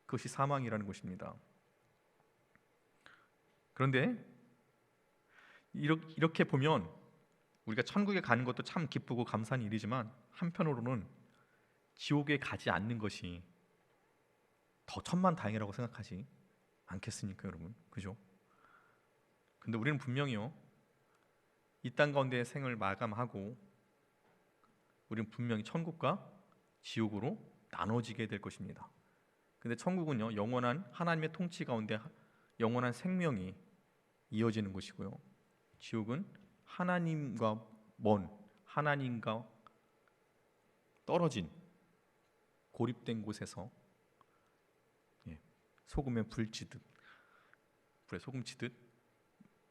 그것이 사망이라는 것입니다. 그런데 이렇게 보면 우리가 천국에 가는 것도 참 기쁘고 감사한 일이지만 한편으로는 지옥에 가지 않는 것이 더 천만다행이라고 생각하지 않겠습니까, 여러분? 그죠? 근데 우리는 분명히요, 이 땅 가운데의 생을 마감하고 우리는 분명히 천국과 지옥으로 나눠지게 될 것입니다. 근데 천국은요, 영원한 하나님의 통치 가운데 영원한 생명이 이어지는 곳이고요, 지옥은 하나님과 먼, 하나님과 떨어진 고립된 곳에서 소금에 불치듯, 불에 소금 치듯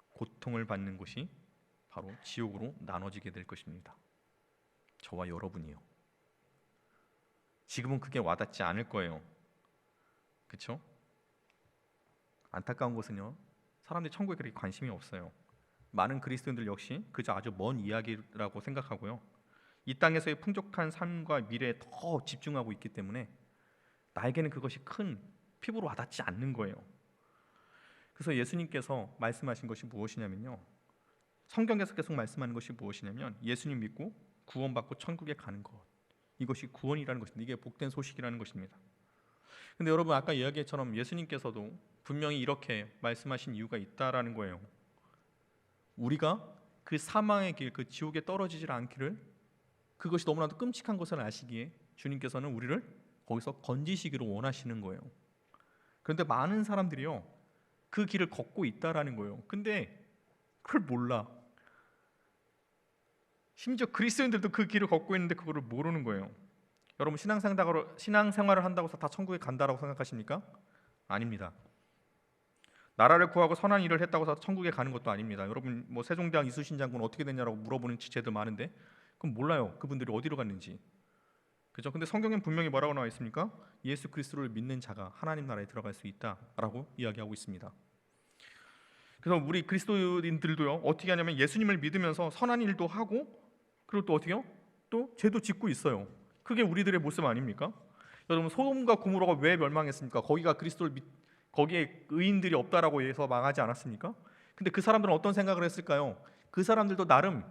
고통을 받는 곳이 바로 지옥으로 나눠지게 될 것입니다. 저와 여러분이요. 지금은 그게 와닿지 않을 거예요. 그렇죠? 안타까운 것은요, 사람들이 천국에 그렇게 관심이 없어요. 많은 그리스도인들 역시 그저 아주 먼 이야기라고 생각하고요, 이 땅에서의 풍족한 삶과 미래에 더 집중하고 있기 때문에 나에게는 그것이 큰 피부로 와닿지 않는 거예요. 그래서 예수님께서 말씀하신 것이 무엇이냐면요, 성경에서 계속 말씀하는 것이 무엇이냐면 예수님 믿고 구원받고 천국에 가는 것, 이것이 구원이라는 것입니다. 이게 복된 소식이라는 것입니다. 근데 여러분 아까 이야기처럼 예수님께서도 분명히 이렇게 말씀하신 이유가 있다라는 거예요. 우리가 그 사망의 길, 그 지옥에 떨어지질 않기를, 그것이 너무나도 끔찍한 것을 아시기에 주님께서는 우리를 거기서 건지시기를 원하시는 거예요. 그런데 많은 사람들이요, 그 길을 걷고 있다라는 거예요. 근데 그걸 몰라. 심지어 그리스도인들도 그 길을 걷고 있는데 그거를 모르는 거예요. 여러분 신앙생활을 한다고 해서 다 천국에 간다라고 생각하십니까? 아닙니다. 나라를 구하고 선한 일을 했다고 해서 천국에 가는 것도 아닙니다. 여러분 뭐 세종대왕 이순신 장군 어떻게 됐냐라고 물어보는 지체들 많은데 그럼 몰라요. 그분들이 어디로 갔는지. 그죠? 근데 성경엔 분명히 뭐라고 나와 있습니까? 예수 그리스도를 믿는 자가 하나님 나라에 들어갈 수 있다라고 이야기하고 있습니다. 그래서 우리 그리스도인들도요, 어떻게 하냐면 예수님을 믿으면서 선한 일도 하고, 그리고 또 어떻게요? 또 죄도 짓고 있어요. 그게 우리들의 모습 아닙니까? 여러분 소돔과 고모라가 왜 멸망했습니까? 거기에 의인들이 없다라고 해서 망하지 않았습니까? 근데 그 사람들은 어떤 생각을 했을까요? 그 사람들도 나름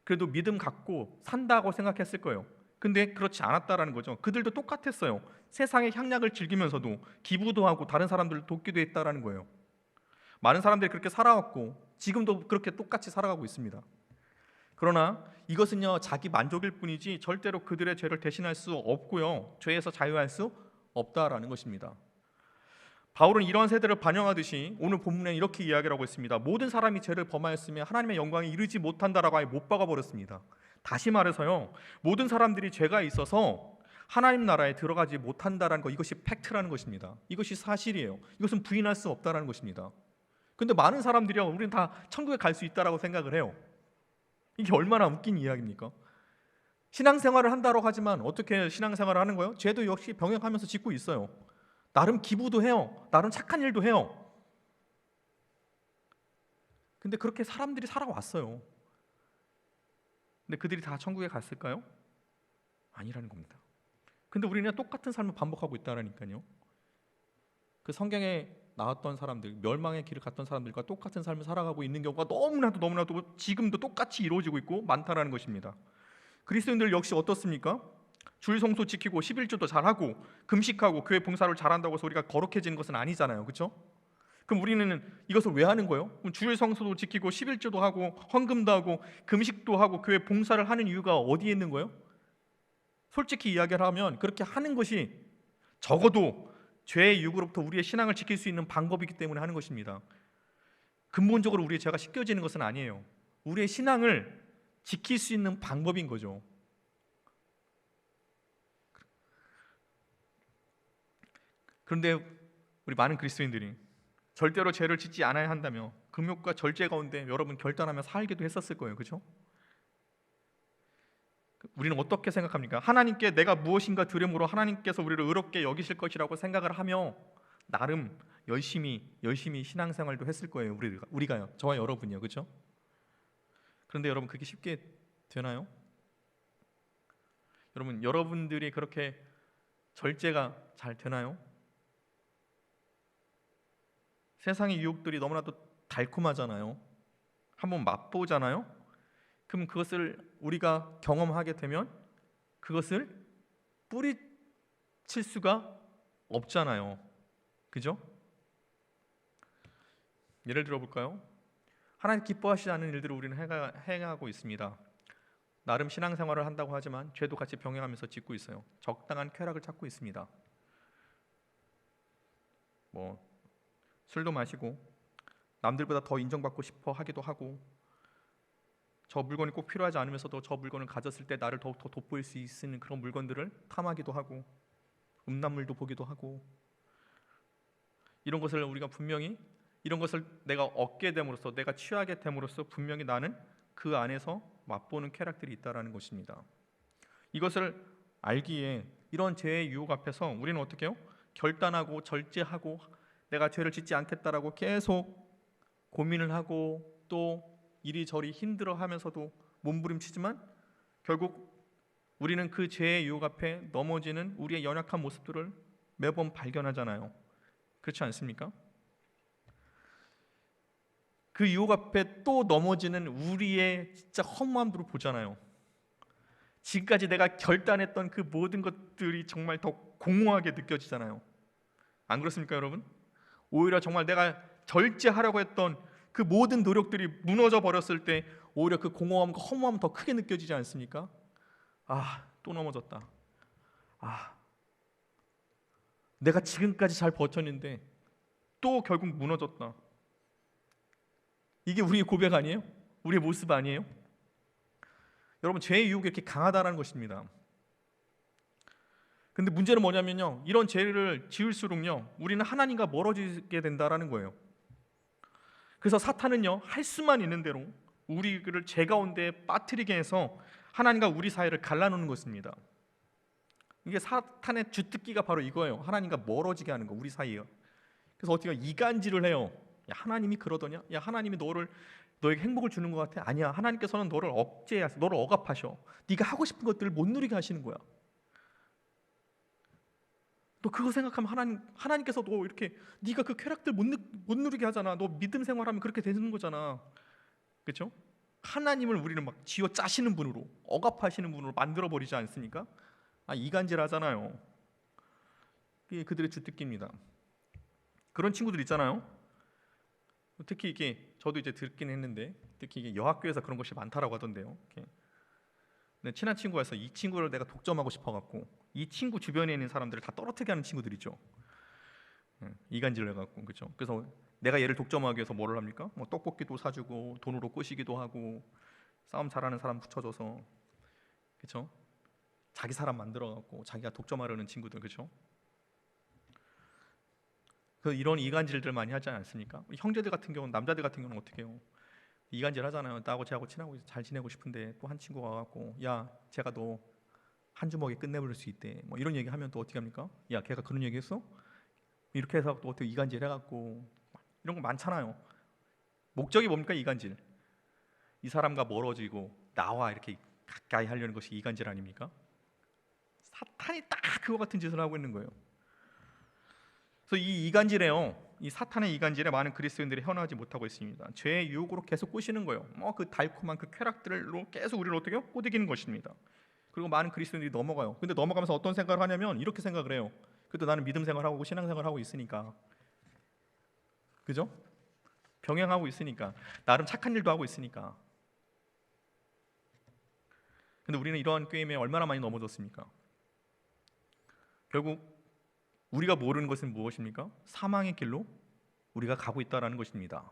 그래도 믿음 갖고 산다고 생각했을 거예요. 근데 그렇지 않았다라는 거죠. 그들도 똑같았어요. 세상의 향락을 즐기면서도 기부도 하고 다른 사람들을 돕기도 했다라는 거예요. 많은 사람들이 그렇게 살아왔고 지금도 그렇게 똑같이 살아가고 있습니다. 그러나 이것은요, 자기 만족일 뿐이지 절대로 그들의 죄를 대신할 수 없고요, 죄에서 자유할 수 없다라는 것입니다. 바울은 이러한 세대를 반영하듯이 오늘 본문에 이렇게 이야기를 하고 있습니다. 모든 사람이 죄를 범하였으며 하나님의 영광에 이르지 못한다라고 아예 못 박아버렸습니다. 다시 말해서요, 모든 사람들이 죄가 있어서 하나님 나라에 들어가지 못한다라는 것, 이것이 팩트라는 것입니다. 이것이 사실이에요. 이것은 부인할 수 없다라는 것입니다. 근데 많은 사람들이요, 우리는 다 천국에 갈 수 있다라고 생각을 해요. 이게 얼마나 웃긴 이야기입니까? 신앙생활을 한다고 하지만 어떻게 신앙생활을 하는 거예요? 죄도 역시 병행하면서 짓고 있어요. 나름 기부도 해요. 나름 착한 일도 해요. 근데 그렇게 사람들이 살아왔어요. 근데 그들이 다 천국에 갔을까요? 아니라는 겁니다. 근데 우리는 똑같은 삶을 반복하고 있다라니까요. 그 성경에 나왔던 사람들, 멸망의 길을 갔던 사람들과 똑같은 삶을 살아가고 있는 경우가 너무나도 지금도 똑같이 이루어지고 있고 많다라는 것입니다. 그리스도인들 역시 어떻습니까? 주일 성수 지키고 11조도 잘하고 금식하고 교회 봉사를 잘한다고 해서 우리가 거룩해지는 것은 아니잖아요. 그렇죠? 그럼 우리는 이것을 왜 하는 거예요? 그럼 주일 성수도 지키고 11조도 하고 헌금도 하고 금식도 하고 교회 봉사를 하는 이유가 어디에 있는 거예요? 솔직히 이야기를 하면 그렇게 하는 것이 적어도 죄의 유혹으로부터 우리의 신앙을 지킬 수 있는 방법이기 때문에 하는 것입니다. 근본적으로 우리의 죄가 씻겨지는 것은 아니에요. 우리의 신앙을 지킬 수 있는 방법인 거죠. 그런데 우리 많은 그리스도인들이 절대로 죄를 짓지 않아야 한다며 금욕과 절제 가운데 여러분 결단하며 살기도 했었을 거예요. 그렇죠? 우리는 어떻게 생각합니까? 하나님께 내가 무엇인가 드림으로 하나님께서 우리를 의롭게 여기실 것이라고 생각을 하며 나름 열심히 신앙생활도 했을 거예요. 우리가요. 저와 여러분이요. 그렇죠? 그런데 여러분 그게 쉽게 되나요? 여러분 여러분들이 그렇게 절제가 잘 되나요? 세상의 유혹들이 너무나도 달콤하잖아요. 한번 맛보잖아요. 그럼 그것을 우리가 경험하게 되면 그것을 뿌리칠 수가 없잖아요. 그죠? 예를 들어 볼까요? 하나님 기뻐하시지 않는 일들을 우리는 행하고 있습니다. 나름 신앙생활을 한다고 하지만 죄도 같이 병행하면서 짓고 있어요. 적당한 쾌락을 찾고 있습니다. 술도 마시고 남들보다 더 인정받고 싶어 하기도 하고 저 물건이 꼭 필요하지 않으면서도 저 물건을 가졌을 때 나를 더욱 더 돋보일 수 있는 그런 물건들을 탐하기도 하고 음란물도 보기도 하고 이런 것을 우리가 분명히 이런 것을 내가 얻게 됨으로써 내가 취하게 됨으로써 분명히 나는 그 안에서 맛보는 쾌락들이 있다라는 것입니다. 이것을 알기에 이런 죄의 유혹 앞에서 우리는 어떻게 해요? 결단하고 절제하고 내가 죄를 짓지 않겠다라고 계속 고민을 하고 또 이리저리 힘들어하면서도 몸부림치지만 결국 우리는 그 죄의 유혹 앞에 넘어지는 우리의 연약한 모습들을 매번 발견하잖아요. 그렇지 않습니까? 그 유혹 앞에 또 넘어지는 우리의 진짜 허무함들을 보잖아요. 지금까지 내가 결단했던 그 모든 것들이 정말 더 공허하게 느껴지잖아요. 안 그렇습니까, 여러분? 오히려 정말 내가 절제하려고 했던 그 모든 노력들이 무너져 버렸을 때 오히려 그 공허함과 허무함은 더 크게 느껴지지 않습니까? 또 넘어졌다. 내가 지금까지 잘 버텼는데 또 결국 무너졌다. 이게 우리의 고백 아니에요? 우리의 모습 아니에요? 여러분 죄의 유혹이 이렇게 강하다는 것입니다. 근데 문제는 뭐냐면요, 이런 죄를 지을수록요 우리는 하나님과 멀어지게 된다라는 거예요. 그래서 사탄은요 할 수만 있는 대로 우리를 죄 가운데 빠뜨리게 해서 하나님과 우리 사이를 갈라놓는 것입니다. 이게 사탄의 주특기가 바로 이거예요. 하나님과 멀어지게 하는 거, 우리 사이에요. 그래서 어떻게 이간질을 해요. 야, 하나님이 그러더냐? 야, 하나님이 너에게 행복을 주는 것 같아? 아니야. 하나님께서는 너를 억제하셔, 너를 억압하셔. 네가 하고 싶은 것들을 못 누리게 하시는 거야. 너 그거 생각하면 하나님께서 너 이렇게 네가 그 쾌락들 못 누리게 하잖아. 너 믿음 생활하면 그렇게 되는 거잖아. 그렇죠? 하나님을 우리는 막 쥐어 짜시는 분으로, 억압하시는 분으로 만들어 버리지 않습니까? 이간질하잖아요. 이게 그들의 주특기입니다. 그런 친구들 있잖아요. 특히 이게 저도 이제 듣긴 했는데 특히 이게 여학교에서 그런 것이 많다라고 하던데요. 근데 친한 친구가 있어. 이 친구를 내가 독점하고 싶어갖고 이 친구 주변에 있는 사람들을 다 떨어뜨리게 하는 친구들 있죠. 이간질을 해갖고, 그렇죠. 그래서 내가 얘를 독점하기 위해서 뭐를 합니까? 뭐 떡볶이도 사주고 돈으로 꼬시기도 하고 싸움 잘하는 사람 붙여줘서, 그렇죠. 자기 사람 만들어갖고 자기가 독점하려는 친구들, 그렇죠. 그 이런 이간질들 많이 하지 않습니까? 형제들 같은 경우는, 남자들 같은 경우는 어떻게 해요? 이간질 하잖아요. 나하고 쟤하고 친하고 잘 지내고 싶은데 또 한 친구가 와갖고 야, 제가 너 한 주먹에 끝내버릴 수 있대. 뭐 이런 얘기 하면 또 어떻게 합니까? 야, 걔가 그런 얘기 했어? 이렇게 해서 또 어떻게 이간질 해갖고 이런 거 많잖아요. 목적이 뭡니까? 이간질. 이 사람과 멀어지고 나와 이렇게 가까이 하려는 것이 이간질 아닙니까? 사탄이 딱 그와 같은 짓을 하고 있는 거예요. 그래서 이 이간질에요, 이 사탄의 이간질에 많은 그리스도인들이 헤어나지 못하고 있습니다. 죄의 유혹으로 계속 꼬시는 거예요. 그 달콤한 그 쾌락들로 계속 우리를 어떻게 꼬드기는 것입니다. 그리고 많은 그리스도인들이 넘어가요. 근데 넘어가면서 어떤 생각을 하냐면 이렇게 생각을 해요. 그래도 나는 믿음 생활하고 신앙 생활하고 있으니까, 그죠? 병행하고 있으니까, 나름 착한 일도 하고 있으니까. 근데 우리는 이러한 게임에 얼마나 많이 넘어졌습니까? 결국 우리가 모르는 것은 무엇입니까? 사망의 길로 우리가 가고 있다라는 것입니다.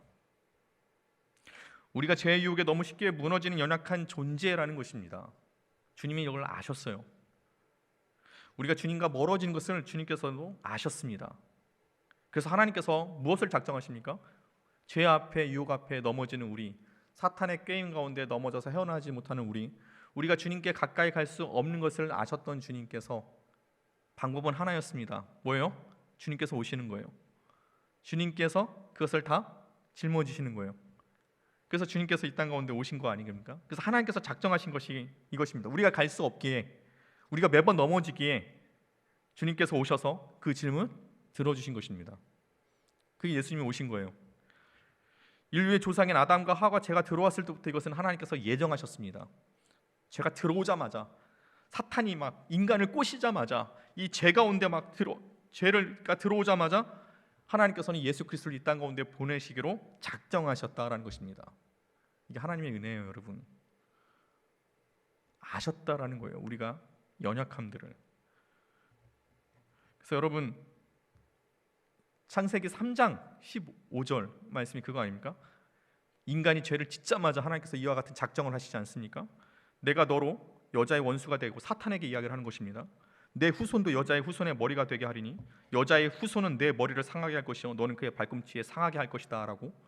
우리가 죄의 유혹에 너무 쉽게 무너지는 연약한 존재라는 것입니다. 주님이 이걸 아셨어요. 우리가 주님과 멀어진 것을 주님께서도 아셨습니다. 그래서 하나님께서 무엇을 작정하십니까? 죄 앞에, 유혹 앞에 넘어지는 우리, 사탄의 게임 가운데 넘어져서 헤어나지 못하는 우리가 주님께 가까이 갈 수 없는 것을 아셨던 주님께서 방법은 하나였습니다. 뭐예요? 주님께서 오시는 거예요. 주님께서 그것을 다 짊어지시는 거예요. 그래서 주님께서 이 땅 가운데 오신 거 아닙니까? 그래서 하나님께서 작정하신 것이 이것입니다. 우리가 갈 수 없기에, 우리가 매번 넘어지기에 주님께서 오셔서 그 짐을 들어주신 것입니다. 그게 예수님이 오신 거예요. 인류의 조상인 아담과 하와가 죄가 들어왔을 때부터 이것은 하나님께서 예정하셨습니다. 죄가 들어오자마자, 사탄이 막 인간을 꼬시자마자, 이 죄 가운데 죄가 들어오자마자 하나님께서는 예수 그리스도를 이 땅 가운데 보내시기로 작정하셨다라는 것입니다. 이게 하나님의 은혜예요, 여러분. 아셨다라는 거예요, 우리가 연약함들을. 그래서 여러분, 창세기 3장 15절 말씀이 그거 아닙니까? 인간이 죄를 짓자마자 하나님께서 이와 같은 작정을 하시지 않습니까? 내가 너로 여자의 원수가 되고, 사탄에게 이야기를 하는 것입니다. 내 후손도 여자의 후손의 머리가 되게 하리니 여자의 후손은 내 머리를 상하게 할 것이요 너는 그의 발꿈치에 상하게 할 것이다 라고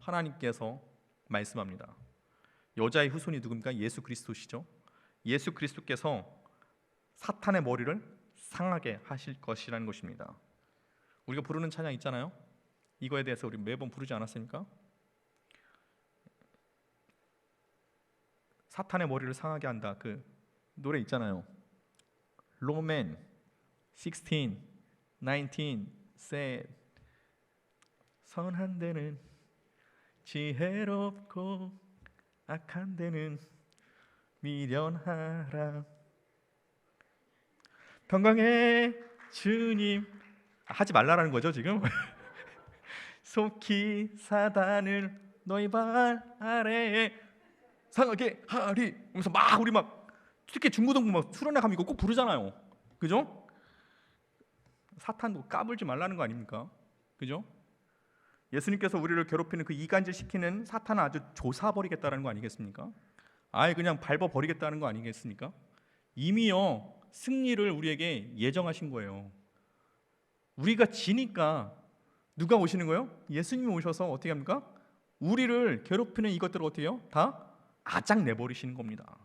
하나님께서 말씀합니다. 여자의 후손이 누굽니까? 예수 그리스도시죠. 예수 그리스도께서 사탄의 머리를 상하게 하실 것이라는 것입니다. 우리가 부르는 찬양 있잖아요. 이거에 대해서 우리 매번 부르지 않았습니까? 사탄의 머리를 상하게 한다. 그 노래 있잖아요. 로맨 16, 19 said 선한 데는 지혜롭고 악한 데는 미련하라. 평강의 주님 하지 말라라는 거죠 지금. 속히 사단을 너희 발 아래에 상하게 하리. 그래서 막 우리 막 특히 중고등부 막 수련회 가면 이거 꼭 부르잖아요. 그죠? 사탄도 까불지 말라는 거 아닙니까? 그죠? 예수님께서 우리를 괴롭히는 그 이간질 시키는 사탄을 아주 조사버리겠다는 거 아니겠습니까? 아예 그냥 밟아버리겠다는 거 아니겠습니까? 이미요 승리를 우리에게 예정하신 거예요. 우리가 지니까 누가 오시는 거예요? 예수님이 오셔서 어떻게 합니까? 우리를 괴롭히는 이것들을 어떻게 해요? 다 아작 내버리시는 겁니다.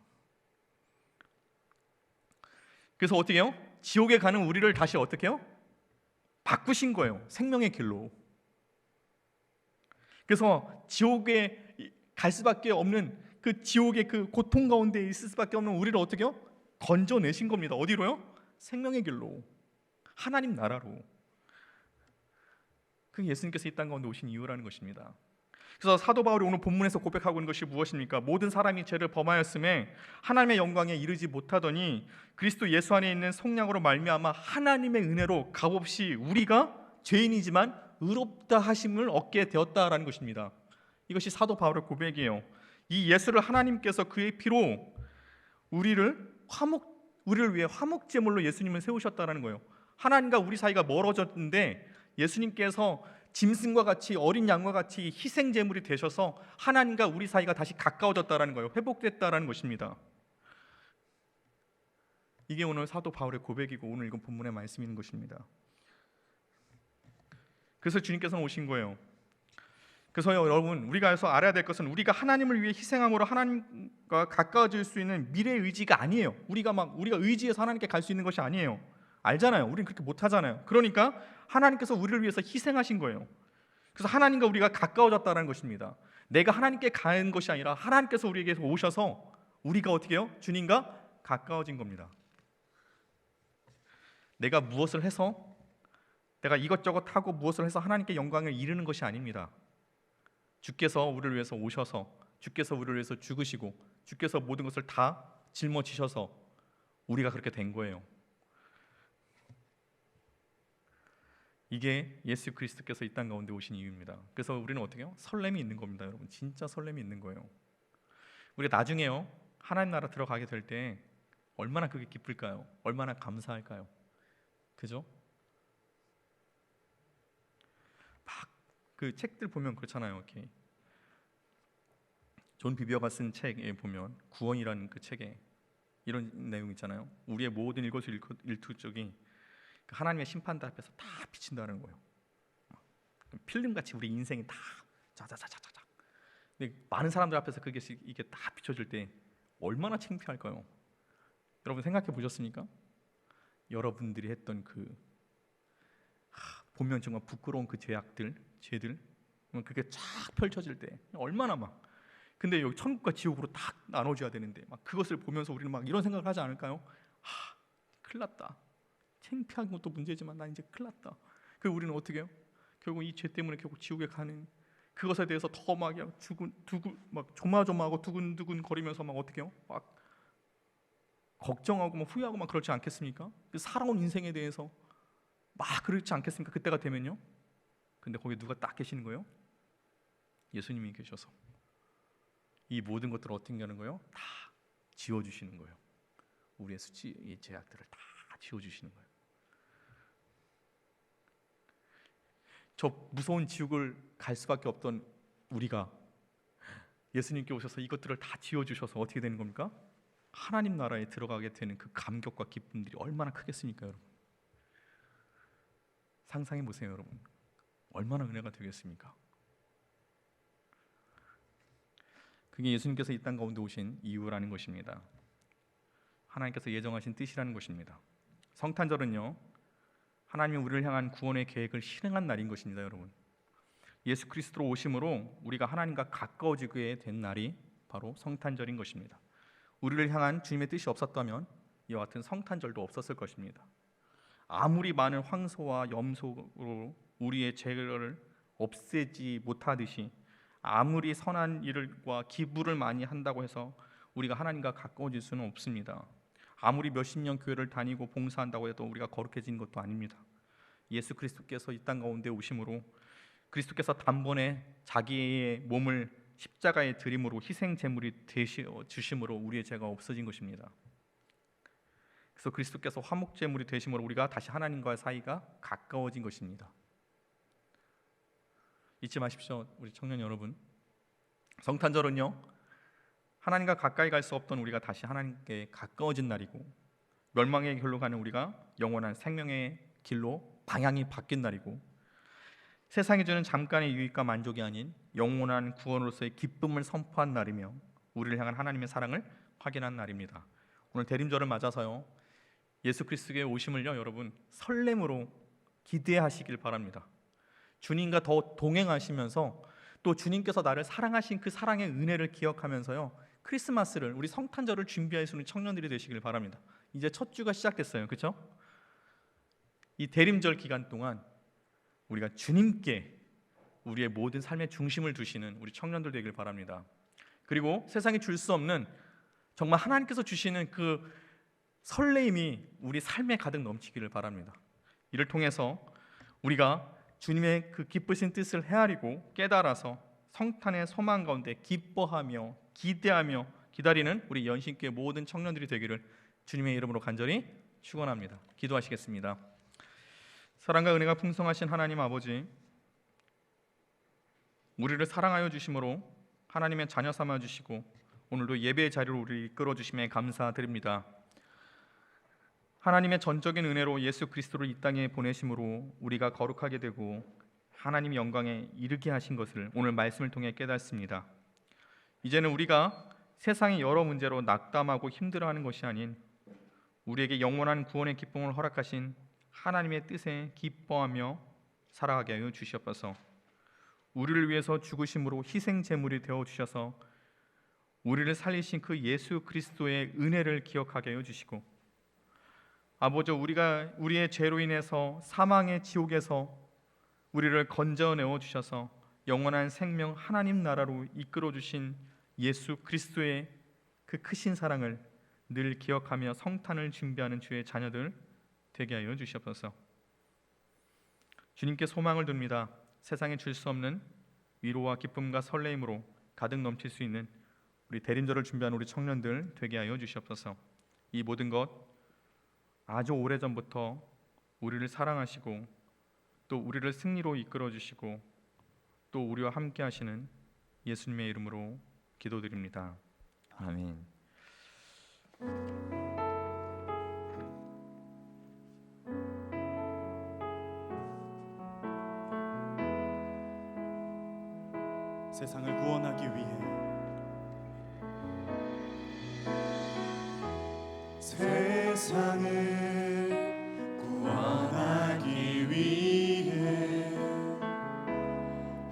그래서 어떻게 해요? 지옥에 가는 우리를 다시 어떻게 해요? 바꾸신 거예요. 생명의 길로. 그래서 지옥에 갈 수밖에 없는 그 지옥의 그 고통 가운데 있을 수밖에 없는 우리를 어떻게 해요? 건져내신 겁니다. 어디로요? 생명의 길로. 하나님 나라로. 그게 예수님께서 이 땅 가운데 오신 이유라는 것입니다. 그래서 사도 바울이 오늘 본문에서 고백하고 있는 것이 무엇입니까? 모든 사람이 죄를 범하였음에 하나님의 영광에 이르지 못하더니 그리스도 예수 안에 있는 속량으로 말미암아 하나님의 은혜로 값없이 우리가 죄인이지만 의롭다 하심을 얻게 되었다라는 것입니다. 이것이 사도 바울의 고백이에요. 이 예수를 하나님께서 그의 피로 우리를 위해 화목 제물로 예수님을 세우셨다라는 거예요. 하나님과 우리 사이가 멀어졌는데 예수님께서 짐승과 같이 어린 양과 같이 희생 제물이 되셔서 하나님과 우리 사이가 다시 가까워졌다라는 거예요. 회복됐다라는 것입니다. 이게 오늘 사도 바울의 고백이고 오늘 읽은 본문의 말씀인 것입니다. 그래서 주님께서는 오신 거예요. 그래서 여러분 우리가 알아야 될 것은 우리가 하나님을 위해 희생함으로 하나님과 가까워질 수 있는 미래 의지가 아니에요. 우리가 의지해서 하나님께 갈 수 있는 것이 아니에요. 알잖아요. 우리는 그렇게 못하잖아요. 그러니까 하나님께서 우리를 위해서 희생하신 거예요. 그래서 하나님과 우리가 가까워졌다는 것입니다. 내가 하나님께 가는 것이 아니라 하나님께서 우리에게 오셔서 우리가 어떻게 해요? 주님과 가까워진 겁니다. 내가 무엇을 해서 내가 이것저것 하고 무엇을 해서 하나님께 영광을 이루는 것이 아닙니다. 주께서 우리를 위해서 오셔서, 주께서 우리를 위해서 죽으시고, 주께서 모든 것을 다 짊어지셔서 우리가 그렇게 된 거예요. 이게 예수 그리스도께서 이 땅 가운데 오신 이유입니다. 그래서 우리는 어떻게 해요? 설렘이 있는 겁니다, 여러분. 진짜 설렘이 있는 거예요. 우리가 나중에요, 하나님 나라 들어가게 될 때 얼마나 그게 기쁠까요? 얼마나 감사할까요? 그죠? 막 그 책들 보면 그렇잖아요. 이렇게 존 비비어가 쓴 책에 보면 구원이라는 그 책에 이런 내용 있잖아요. 우리의 모든 일거수일투족이 하나님의 심판대 앞에서 다 비친다는 거예요. 필름같이 우리 인생이 다 자자자자자. 근데 많은 사람들 앞에서 이게 다 비춰질 때 얼마나 창피할까요? 여러분 생각해 보셨습니까? 여러분들이 했던 보면 정말 부끄러운 그 죄들, 그게 쫙 펼쳐질 때 얼마나 막. 근데 여기 천국과 지옥으로 딱 나눠져야 되는데 막 그것을 보면서 우리는 막 이런 생각을 하지 않을까요? 큰일 났다. 창피한 것도 문제지만 나 이제 큰일 났다. 그리고 우리는 어떻게 해요? 결국 이 죄 때문에 결국 지옥에 가는 그것에 대해서 더 막 막 조마조마하고 두근두근 거리면서 막 어떻게 해요? 막 걱정하고 막 후회하고 막 그렇지 않겠습니까? 살아온 인생에 대해서 막 그렇지 않겠습니까? 그때가 되면요. 근데 거기 누가 딱 계시는 거예요? 예수님이 계셔서 이 모든 것들을 어떻게 하는 거예요? 다 지워주시는 거예요. 우리의 수치의 죄악들을 다 지워주시는 거예요. 저 무서운 지옥을 갈 수밖에 없던 우리가 예수님께 오셔서 이것들을 다 지워주셔서 어떻게 되는 겁니까? 하나님 나라에 들어가게 되는 그 감격과 기쁨들이 얼마나 크겠습니까, 여러분? 상상해 보세요, 여러분. 얼마나 은혜가 되겠습니까? 그게 예수님께서 이 땅 가운데 오신 이유라는 것입니다. 하나님께서 예정하신 뜻이라는 것입니다. 성탄절은요, 하나님이 우리를 향한 구원의 계획을 실행한 날인 것입니다, 여러분. 예수 그리스도로 오심으로 우리가 하나님과 가까워지게 된 날이 바로 성탄절인 것입니다. 우리를 향한 주님의 뜻이 없었다면 이와 같은 성탄절도 없었을 것입니다. 아무리 많은 황소와 염소로 우리의 죄를 없애지 못하듯이 아무리 선한 일과 기부를 많이 한다고 해서 우리가 하나님과 가까워질 수는 없습니다. 아무리 몇십 년 교회를 다니고 봉사한다고 해도 우리가 거룩해진 것도 아닙니다. 예수 그리스도께서 이 땅 가운데 오심으로 그리스도께서 단번에 자기의 몸을 십자가에 드림으로 희생 제물이 되시어 주심으로 우리의 죄가 없어진 것입니다. 그래서 그리스도께서 화목 제물이 되심으로 우리가 다시 하나님과의 사이가 가까워진 것입니다. 잊지 마십시오, 우리 청년 여러분. 성탄절은요, 하나님과 가까이 갈 수 없던 우리가 다시 하나님께 가까워진 날이고, 멸망의 길로 가는 우리가 영원한 생명의 길로 방향이 바뀐 날이고, 세상이 주는 잠깐의 유익과 만족이 아닌 영원한 구원으로서의 기쁨을 선포한 날이며, 우리를 향한 하나님의 사랑을 확인한 날입니다. 오늘 대림절을 맞아서요, 예수 그리스도의 오심을요, 여러분 설렘으로 기대하시길 바랍니다. 주님과 더 동행하시면서 또 주님께서 나를 사랑하신 그 사랑의 은혜를 기억하면서요, 크리스마스를, 우리 성탄절을 준비할 수 있는 청년들이 되시길 바랍니다. 이제 첫 주가 시작됐어요, 그렇죠? 이 대림절 기간 동안 우리가 주님께 우리의 모든 삶의 중심을 두시는 우리 청년들 되길 바랍니다. 그리고 세상이 줄 수 없는 정말 하나님께서 주시는 그 설레임이 우리 삶에 가득 넘치기를 바랍니다. 이를 통해서 우리가 주님의 그 기쁘신 뜻을 헤아리고 깨달아서 성탄의 소망 가운데 기뻐하며 기대하며 기다리는 우리 연신교회 모든 청년들이 되기를 주님의 이름으로 간절히 축원합니다. 기도하시겠습니다. 사랑과 은혜가 풍성하신 하나님 아버지, 우리를 사랑하여 주심으로 하나님의 자녀 삼아 주시고 오늘도 예배의 자리로 우리를 이끌어 주심에 감사드립니다. 하나님의 전적인 은혜로 예수 그리스도를 이 땅에 보내심으로 우리가 거룩하게 되고 하나님 영광에 이르게 하신 것을 오늘 말씀을 통해 깨닫습니다. 이제는 우리가 세상의 여러 문제로 낙담하고 힘들어하는 것이 아닌 우리에게 영원한 구원의 기쁨을 허락하신 하나님의 뜻에 기뻐하며 살아가게 하여 주시옵소서. 우리를 위해서 죽으심으로 희생 제물이 되어 주셔서 우리를 살리신 그 예수 그리스도의 은혜를 기억하게 하여 주시고, 아버지, 우리가 우리의 죄로 인해서 사망의 지옥에서 우리를 건져내어 주셔서 영원한 생명 하나님 나라로 이끌어 주신 예수 그리스도의 그 크신 사랑을 늘 기억하며 성탄을 준비하는 주의 자녀들 되게 하여 주시옵소서. 주님께 소망을 둡니다. 세상에 줄 수 없는 위로와 기쁨과 설레임으로 가득 넘칠 수 있는 우리 대림절을 준비하는 우리 청년들 되게 하여 주시옵소서. 이 모든 것 아주 오래전부터 우리를 사랑하시고 또 우리를 승리로 이끌어 주시고 또 우리와 함께 하시는 예수님의 이름으로 기도드립니다. 아멘. 세상을 구원하기 위해 세상을 구원하기 위해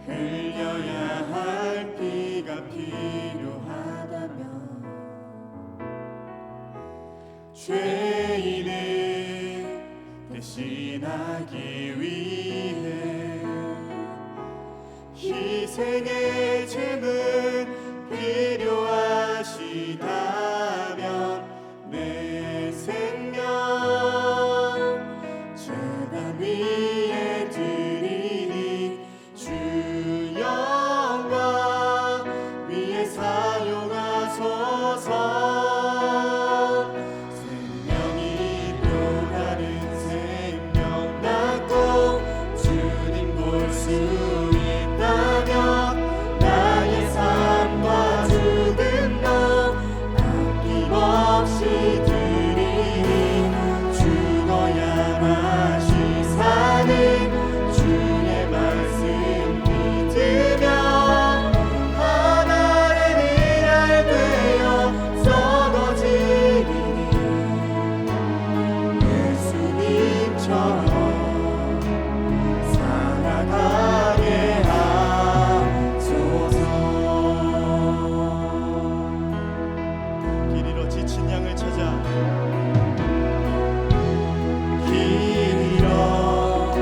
흘려야 할 피가 필요하다면 죄인을 대신하기 위해 희생의 제물 필요하시다면 내 생명 제단 위에 드리니 주 영광 위에 사용하소서. 생명이 또 다른 생명 낳고 주님 볼 수 있다면 나의 삶과 죽음도 아낌없이 드리니 죽어야 다시 사는 주의 말씀 믿으며 하나의 미랄 되어 썩어지리니 예수님처럼 살아가게 하소서. 길 잃어 지친 양을 찾아 길 잃어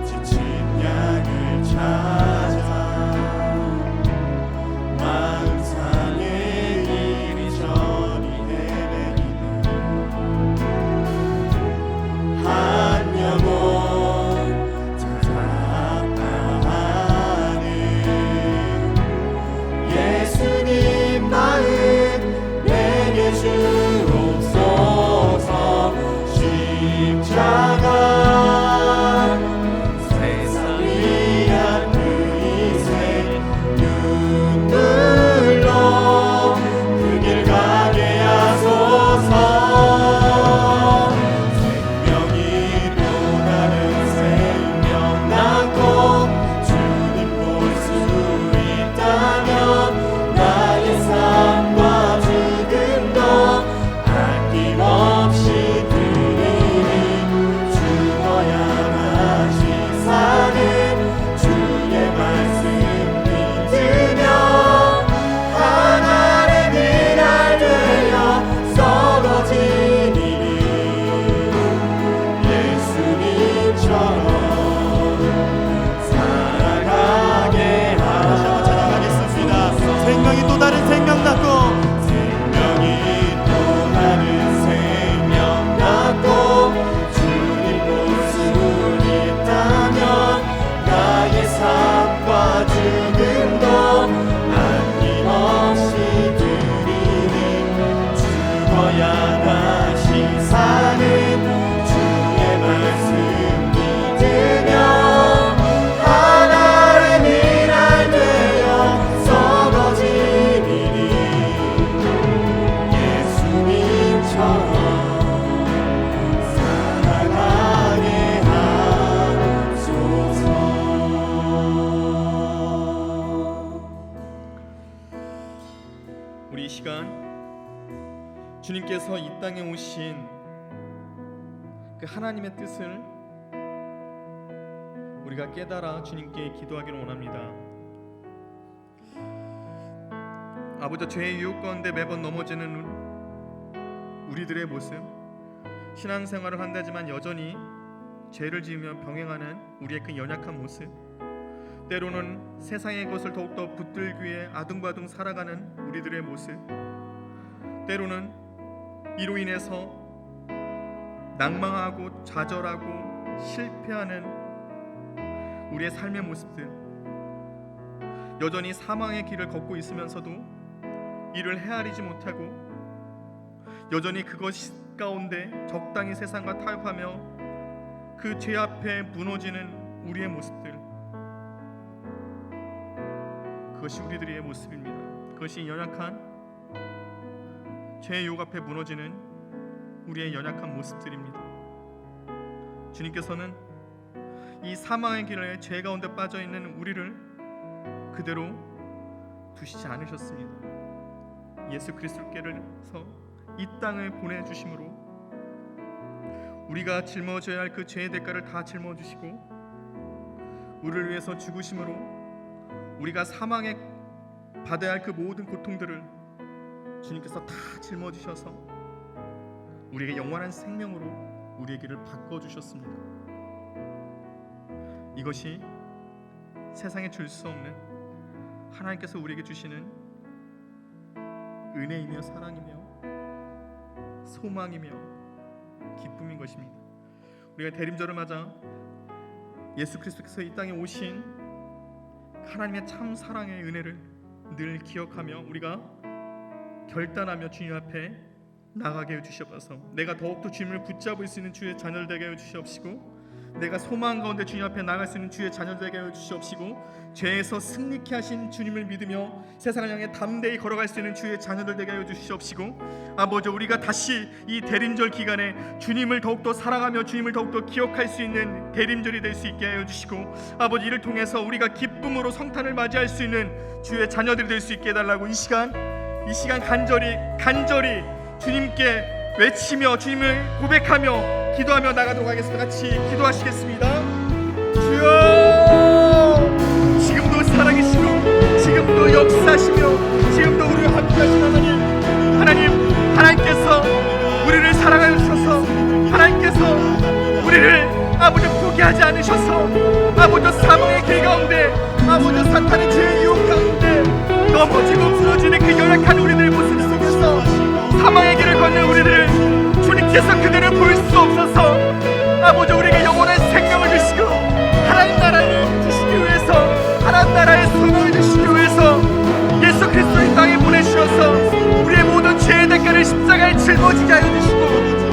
지친 양을 찾아 마음 상해 이리저리 헤매이는 한 영혼 찾아가는 예수님 마음 내게 주옵소서. 십자가 세상 위한 그 희생 눈물로 그 길 가게 하소서. 생명이 또 다른 생명 낳고 주님 볼 수 있다면 나의 삶과 죽음도 아낌없이 드리니 죽어야 다시 사는 주의 말씀 믿으며 하나의 미랄 되어 썩어지리니 예수님처럼 살아가게 다시 한번 찬양하겠습니다. 생명이 또 다른 생명 낳고 생명이 또 다른 생명 낳고 주님 볼 수 있다면 나의 삶과 죽음도 아낌없이 드리니 죽어야 다시 사는 주의 말씀 믿으며 하나의 미랄 되어 썩어지리니 예수님처럼 살아가게 하소서. 우리 이 시간 주님께서 이 땅에 오신 그 하나님의 뜻을 우리가 깨달아 주님께 기도하기를 원합니다. 아버지, 죄의 유혹 가운데 매번 넘어지는 우리들의 모습, 신앙생활을 한다지만 여전히 죄를 지으며 병행하는 우리의 그 연약한 모습, 때로는 세상의 것을 더욱더 붙들기 위해 아둥바둥 살아가는 우리들의 모습, 때로는 이로 인해서 낭망하고 좌절하고 실패하는 우리의 삶의 모습들, 여전히 사망의 길을 걷고 있으면서도 이를 헤아리지 못하고 여전히 그것 가운데 적당히 세상과 타협하며 그 죄 앞에 무너지는 우리의 모습들, 그것이 우리들의 모습입니다. 그것이 연약한 죄의 유혹 앞에 무너지는 우리의 연약한 모습들입니다. 주님께서는 이 사망의 길에 죄 가운데 빠져 있는 우리를 그대로 두시지 않으셨습니다. 예수 그리스도께서 이 땅을 보내주심으로 우리가 짊어져야 할 그 죄의 대가를 다 짊어지시고 우리를 위해서 죽으심으로 우리가 사망에 받아야 할 그 모든 고통들을 주님께서 다 짊어지셔서 우리에게 영원한 생명으로 우리의 길을 바꿔주셨습니다. 이것이 세상에 줄 수 없는 하나님께서 우리에게 주시는 은혜이며 사랑이며 소망이며 기쁨인 것입니다. 우리가 대림절을 맞아 예수 그리스도께서 이 땅에 오신 하나님의 참 사랑의 은혜를 늘 기억하며 우리가 결단하며 주님 앞에 나가게 해주시옵소서. 내가 더욱더 주님을 붙잡을 수 있는 주의 자녀들 되게 해주시옵시고, 내가 소망 가운데 주님 앞에 나갈 수 있는 주의 자녀들 되게 해주시옵시고, 죄에서 승리케 하신 주님을 믿으며 세상을 향해 담대히 걸어갈 수 있는 주의 자녀들 되게 해주시옵시고, 아버지 우리가 다시 이 대림절 기간에 주님을 더욱더 사랑하며 주님을 더욱더 기억할 수 있는 대림절이 될 수 있게 해주시고, 아버지 이를 통해서 우리가 기쁨으로 성탄을 맞이할 수 있는 주의 자녀들이 될 수 있게 해달라고 이 시간 간절히 주님께 외치며 주님을 고백하며 기도하며 나가도록 하겠습니다. 같이 기도하시겠습니다. 주여, 지금도 살아계시고 지금도 역사하시며 지금도 우리와 함께하신 하나님께서 우리를 사랑하여 주셔서, 하나님께서 우리를 아버지 포기하지 않으셔서, 아버지 사망의 길 가운데, 아버지 사탄의 죄의 유혹 가운데 넘어지고 부러지는 그 연약한 우리들의 모습 속에서 사망의 길을 걷는 우리들을 주님께서 그대를 볼 수 없어서 아버지 우리에게 영원한 생명을 주시고 하나님 나라를 주시기 위해서, 하나님 나라의 소망을 주시기 위해서 예수 그리스도의 땅에 보내주셔서 우리의 모든 죄의 대가를 십자가에 짊어지게 하여 주시고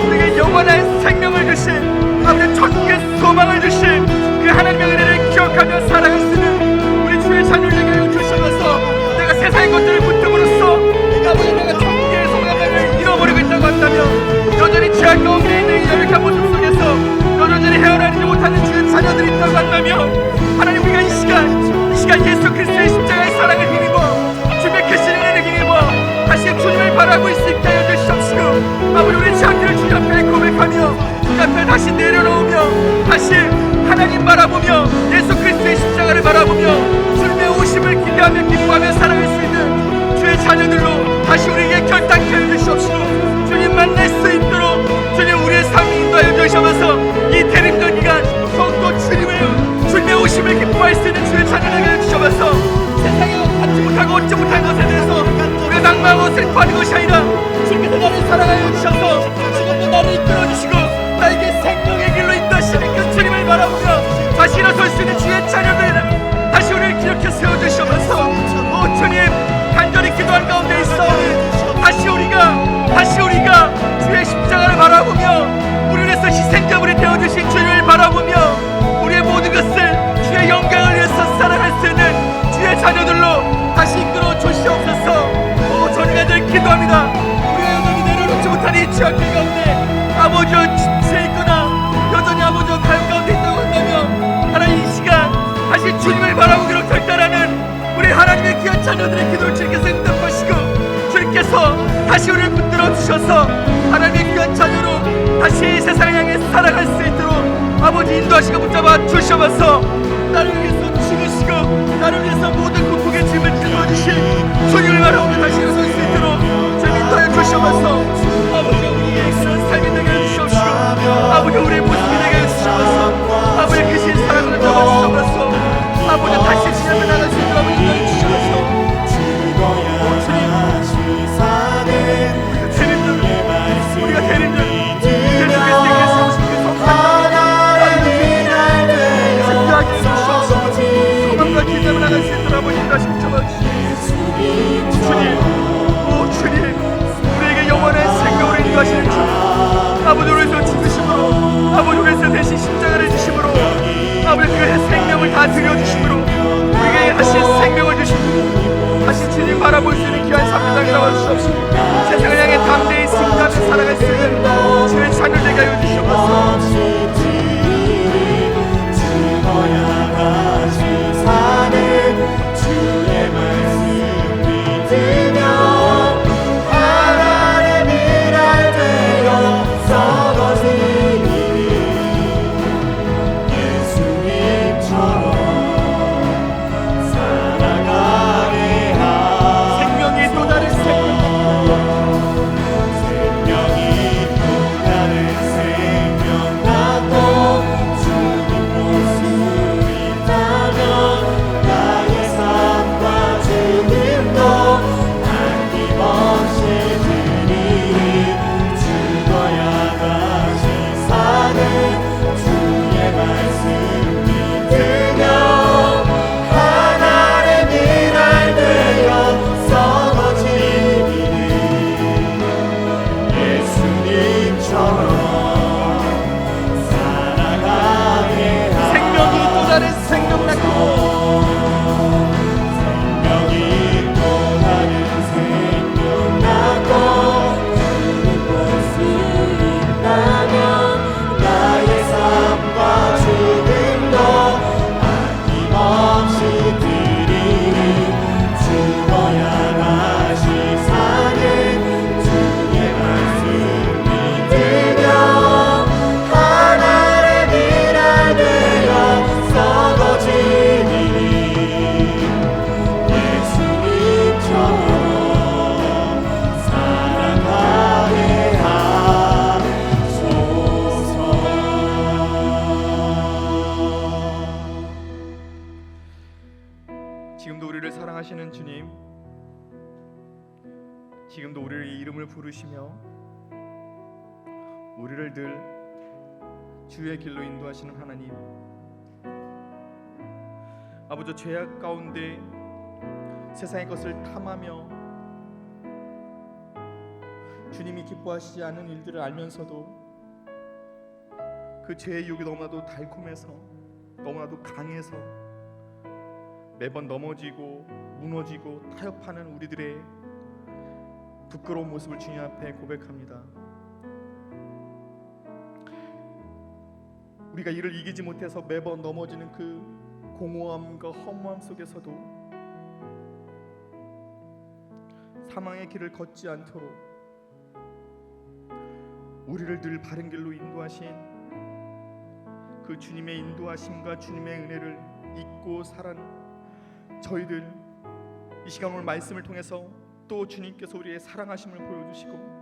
우리에게 영원한 생명을 주신, 아버지 천국의 소망을 주신 그 하나님의 은혜를 기억하며 살아갈 수 있는 우리 주의 자녀들에게 하여 주셔서, 내가 세상의 것들을 붙들므로써 아버지 내가 천국의 소망을 잃어버리고 있다고 한다면, 여전히 죄악 가운데 있는 이 연약한 모습 속에서 여전히 헤어나지 못하는 주의 자녀들이 있다고 한다면, 하나님 우리가 이 시간 예수 그리스도의 십자가의 사랑을 힘입어 주님의 크신 은혜를 힘입어 다시 주님을 바라고 있을 수 있게 하여 주시옵시고, 아버지 우리 죄악들을 주님 앞에 고백하며 주님 앞에 다시 내려놓으며 다시 하나님 바라보며 예수 그리스도의 십자가를 바라보며 주님의 오심을 기대하며 기뻐하며 살아갈 수 있는 주의 자녀들로 다시 우리에게 결단케 하여 주시옵시고, 주님 만날 수 있도록 주님 우리의 삶을 인도하여 주셔서 이 대림절 기간 더욱더 주님의 오심을 기뻐할 수 있는 주의 자녀들에게 하여 주셔서 세상에 갖지 못하고 얻지 못한 것에 대해서 우리가 낭망하고 슬퍼하는 것이 아니라 주님께서 나를 사랑하여 주셔서 지금도 나를 이끌어주시고 나에게 생명의 길로 인도하시는 그 주님을 바라보며 다시 일어설 수 있는 주의 자녀들 다시 우리를 기억해 세워주셔서, 오 주님 간절히 기도한 가운데 있어 다시 우리가 주의 십자가를 바라보며 우리를 위해서 희생자물이 되어주신 주님을 바라보며 우리의 모든 것을 주의 영광을 위해서 살아갈 수 있는 주의 자녀들로 다시 이끌어 주시옵소서. 오 저희가 늘 기도합니다. 우리가 여전히 내려놓지 못한 이 죄악들 가운데 아버지와 지체 있거나 여전히 아버지와 가요 가운데 있다고 한다면, 하나님 이 시간 다시 주님을 바라보기로 결단하는 우리 하나님의 귀한 자녀들의 기도를 주님께서 응답하시고 주님께서 다시 우리를 붙들어 주셔서 하나님의 귀한 자녀로 다시 세상을 향해 살아갈 수 있도록 아버지 인도하시고 붙잡아 주셔서 나를 위해서 죽으시고 나를 위해서 모든 고통의 짐을 짊어지신 주님을 바라보며 다시 일어설 수 있도록 주님 인도하여 주셔서 아버지 우리의 그런 삶이 되게 해주시옵시고 아버지 우리의 모습이 되게 해주셔서 아버지 그 신 사랑을 담아주셔서 아버지 다시 시험에 나갈 수 있는 아버지 은혜를 주셔서 우리가 대림절 예수 그리스도의 성신 승리하게 해주셔서 소망과 기쁨을 나갈 수 있도록 아버지 다시 붙잡아주시고 오 주님 우리에게 영원한 생명을 인도하시는 주 아버지 우리에서 죽으심으로 아버지 우리에서 대신 십자가를 지심으로 아버지 그 생명을 다 드려주심으로 우리에게 다시 생명을 주시고 다시 주님 바라볼 수 있는 귀한 삶을 나와주시옵시고 세상을 향해 담대히 승리하며 살아갈 수 있는 주의 자녀 되게 하여 주시옵소서. 지금도 우리를 사랑하시는 주님, 지금도 우리를 이름을 부르시며 우리를 늘 주의 길로 인도하시는 하나님, 아버지 죄악 가운데 세상의 것을 탐하며 주님이 기뻐하시지 않은 일들을 알면서도 그 죄의 유혹이 너무나도 달콤해서 너무나도 강해서 매번 넘어지고 무너지고 타협하는 우리들의 부끄러운 모습을 주님 앞에 고백합니다. 우리가 이를 이기지 못해서 매번 넘어지는 그 공허함과 허무함 속에서도 사망의 길을 걷지 않도록 우리를 늘 바른 길로 인도하신 그 주님의 인도하심과 주님의 은혜를 잊고 살아는 저희들 이 시간 오늘 말씀을 통해서 또 주님께서 우리의 사랑하심을 보여주시고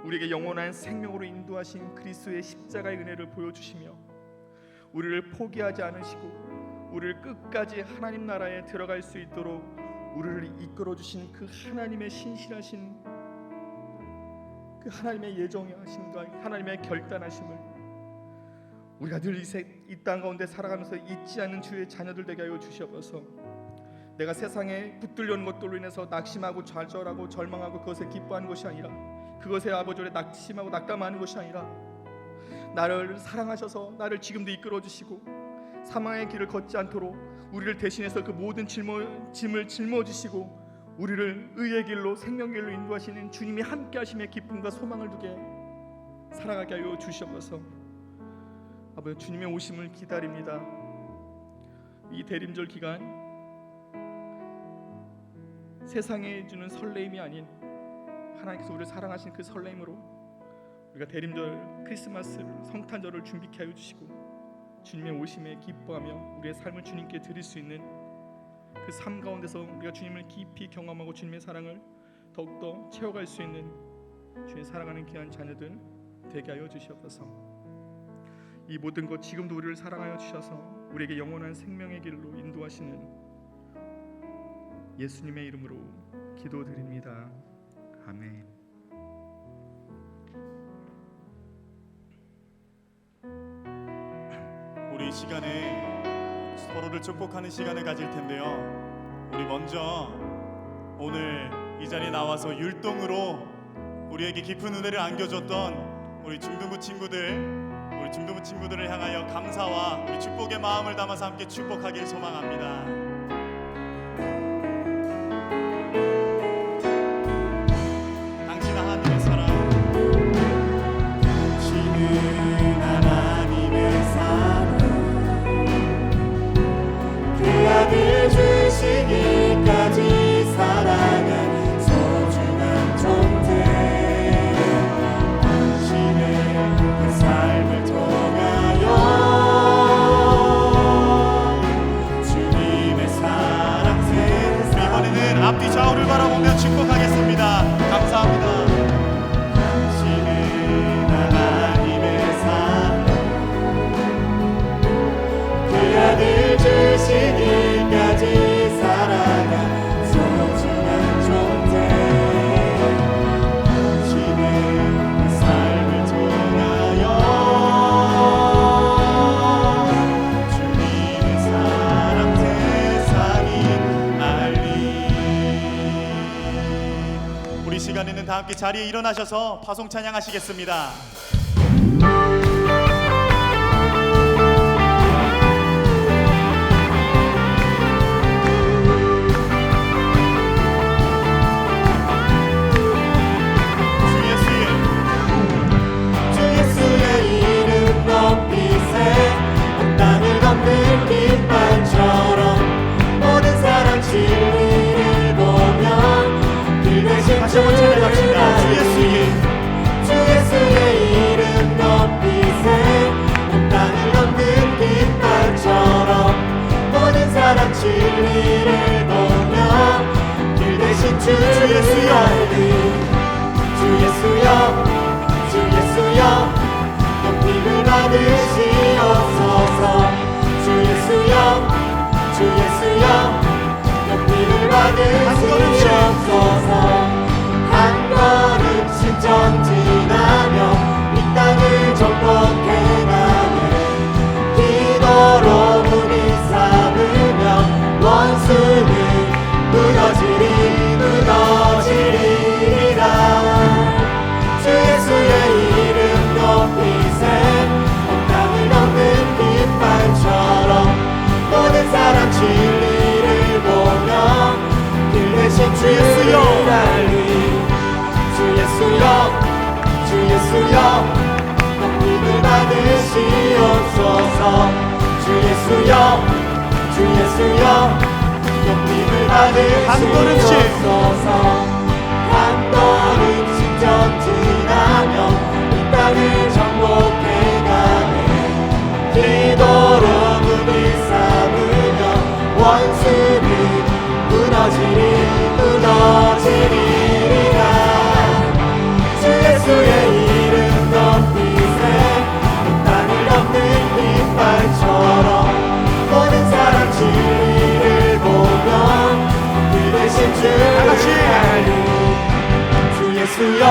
우리에게 영원한 생명으로 인도하신 그리스도의 십자가의 은혜를 보여주시며 우리를 포기하지 않으시고 우리를 끝까지 하나님 나라에 들어갈 수 있도록 우리를 이끌어주신 그 하나님의 신실하신 그 하나님의 예정하심과 하나님의 결단하심을 우리가 늘 이 땅 가운데 살아가면서 잊지 않는 주의 자녀들 되게 하여 주시옵소서. 내가 세상에 붙들려 오는 것들로 인해서 낙심하고 좌절하고 절망하고 그것에 기뻐하는 것이 아니라 그것에 아버지를 낙심하고 낙담하는 것이 아니라 나를 사랑하셔서 나를 지금도 이끌어 주시고 사망의 길을 걷지 않도록 우리를 대신해서 그 모든 짐을 짊어지시고 우리를 의의 길로 생명 길로 인도하시는 주님이 함께 하심에 기쁨과 소망을 두게 살아가게 하여 주시옵소서. 아버지 주님의 오심을 기다립니다. 이 대림절 기간 세상에 주는 설레임이 아닌 하나님께서 우리를 사랑하신 그 설레임으로 우리가 대림절 크리스마스 성탄절을 준비케 하여 주시고 주님의 오심에 기뻐하며 우리의 삶을 주님께 드릴 수 있는 그 삶 가운데서 우리가 주님을 깊이 경험하고 주님의 사랑을 더욱더 채워갈 수 있는 주의 사랑하는 귀한 자녀들 되게 하여 주시옵소서. 이 모든 것 지금도 우리를 사랑하여 주셔서 우리에게 영원한 생명의 길로 인도하시는 예수님의 이름으로 기도드립니다. 아멘. 우리 이 시간에 서로를 축복하는 시간을 가질 텐데요. 우리 먼저 오늘 이 자리에 나와서 율동으로 우리에게 깊은 은혜를 안겨줬던 우리 중등부 친구들을 향하여 감사와 우리 축복의 마음을 담아서 함께 축복하길 소망합니다. 당신 하나님의 사랑, 당신은 하나님의 사랑, 그 아들 주시기까지 사랑한 소중한 존재. 당신의 그 삶을 통하여 주님의 사랑 세상. 이번에는 앞뒤 좌우를 바라보며 축복하겠습니다. 감사합니다. 당신은 하나님의 사랑, 그 아들 주시기까지 사랑한 소중한 존재. 당신의 그 삶을 통하여 주님의 사랑 세상이 알리. 우리 시간에는 다 함께 자리에 일어나셔서 파송 찬양하시겠습니다. 주 예수의 이름 높이세. 온 땅을 덮는 깃발처럼 모든 사람 진리를 보며 길 대신 다시 한번 찬양합시다. 주 주 예수의 이름 높이세. 온 땅을 덮는 깃발처럼 모든 사람 진리를 보며 길 대신 주 예수여, 주 예수여, 주 예수여, 높임을 받으시옵소서. 주 예수여, 주 예수여, 높임을 받으시옵소서. 한 걸음씩 전진하며 이 땅을 정복해가네. 기도로 문이 삼으며 원수는 무너지리라. 주 예수의 이름 높이세. 온 땅을 덮는 깃발처럼 모든 사람 진리를 보며 길 대신 주 예수여 달리. 주 예수여, 주 예수여, 높임을 받으시옵소서. 주 예수여, 주 예수여, 높임을 받으시옵소서. 한 걸음씩 전진하며 이 땅을 정복해가네. 기도로 문을 삼으며 원수는 무너지리라. 주 예수의 이름 높이세. 온 땅을 덮는 깃발처럼 모든 사람 진리를 보며 그 대신 주를 알리. 주 예수여,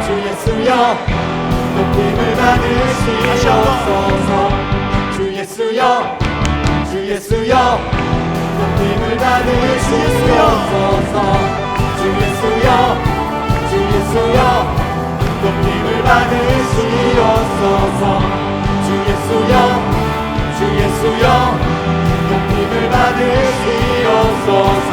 주 예수여, 높임을 받으시옵소서. 주 예수여, 주 예수여, 높임을 받으시옵소서. 주 예수여, 주 예수여, 높임을 받으시옵소서. 주 예수여, 주 예수여, 높임을 받으시옵소서.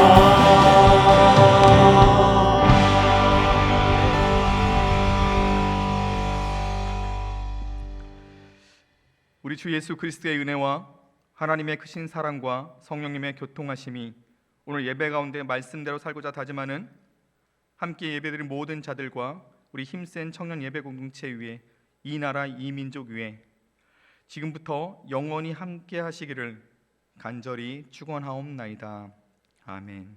우리 주 예수 그리스도의 은혜와 하나님의 크신 사랑과 성령님의 교통하심이 오늘 예배 가운데 말씀대로 살고자 다짐하는 함께 예배드린 모든 자들과 우리 힘센 청년 예배 공동체 위에 이 나라 이 민족 위에 지금부터 영원히 함께 하시기를 간절히 축원하옵나이다. 아멘.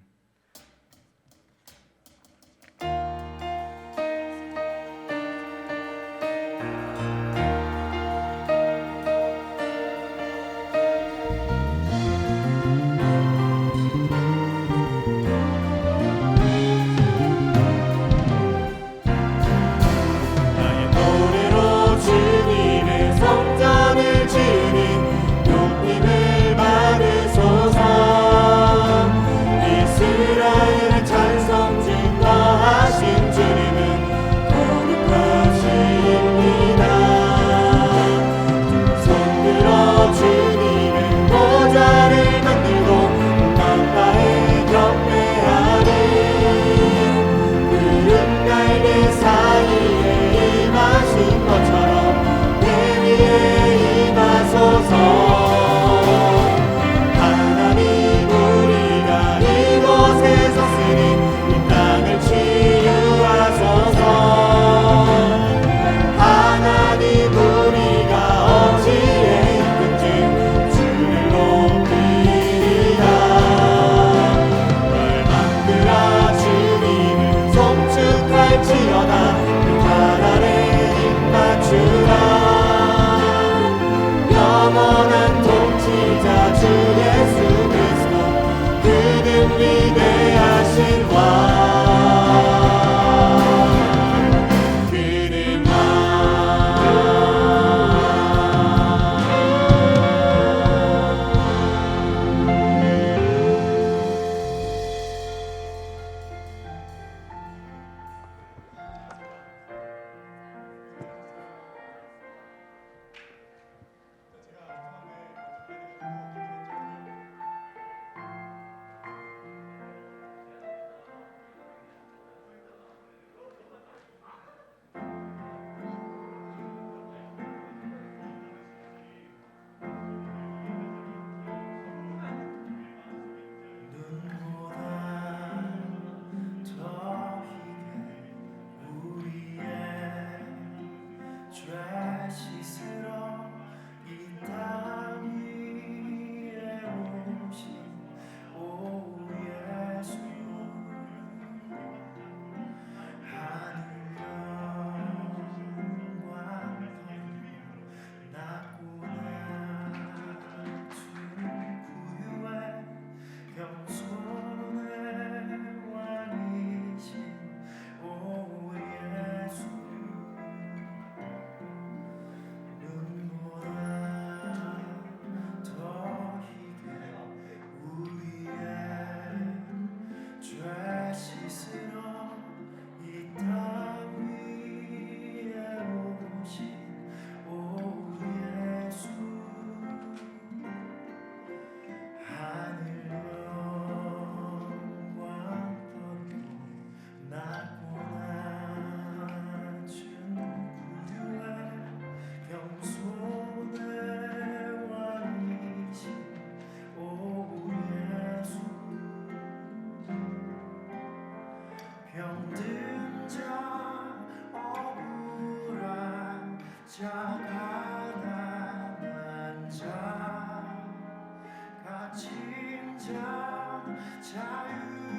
참 자유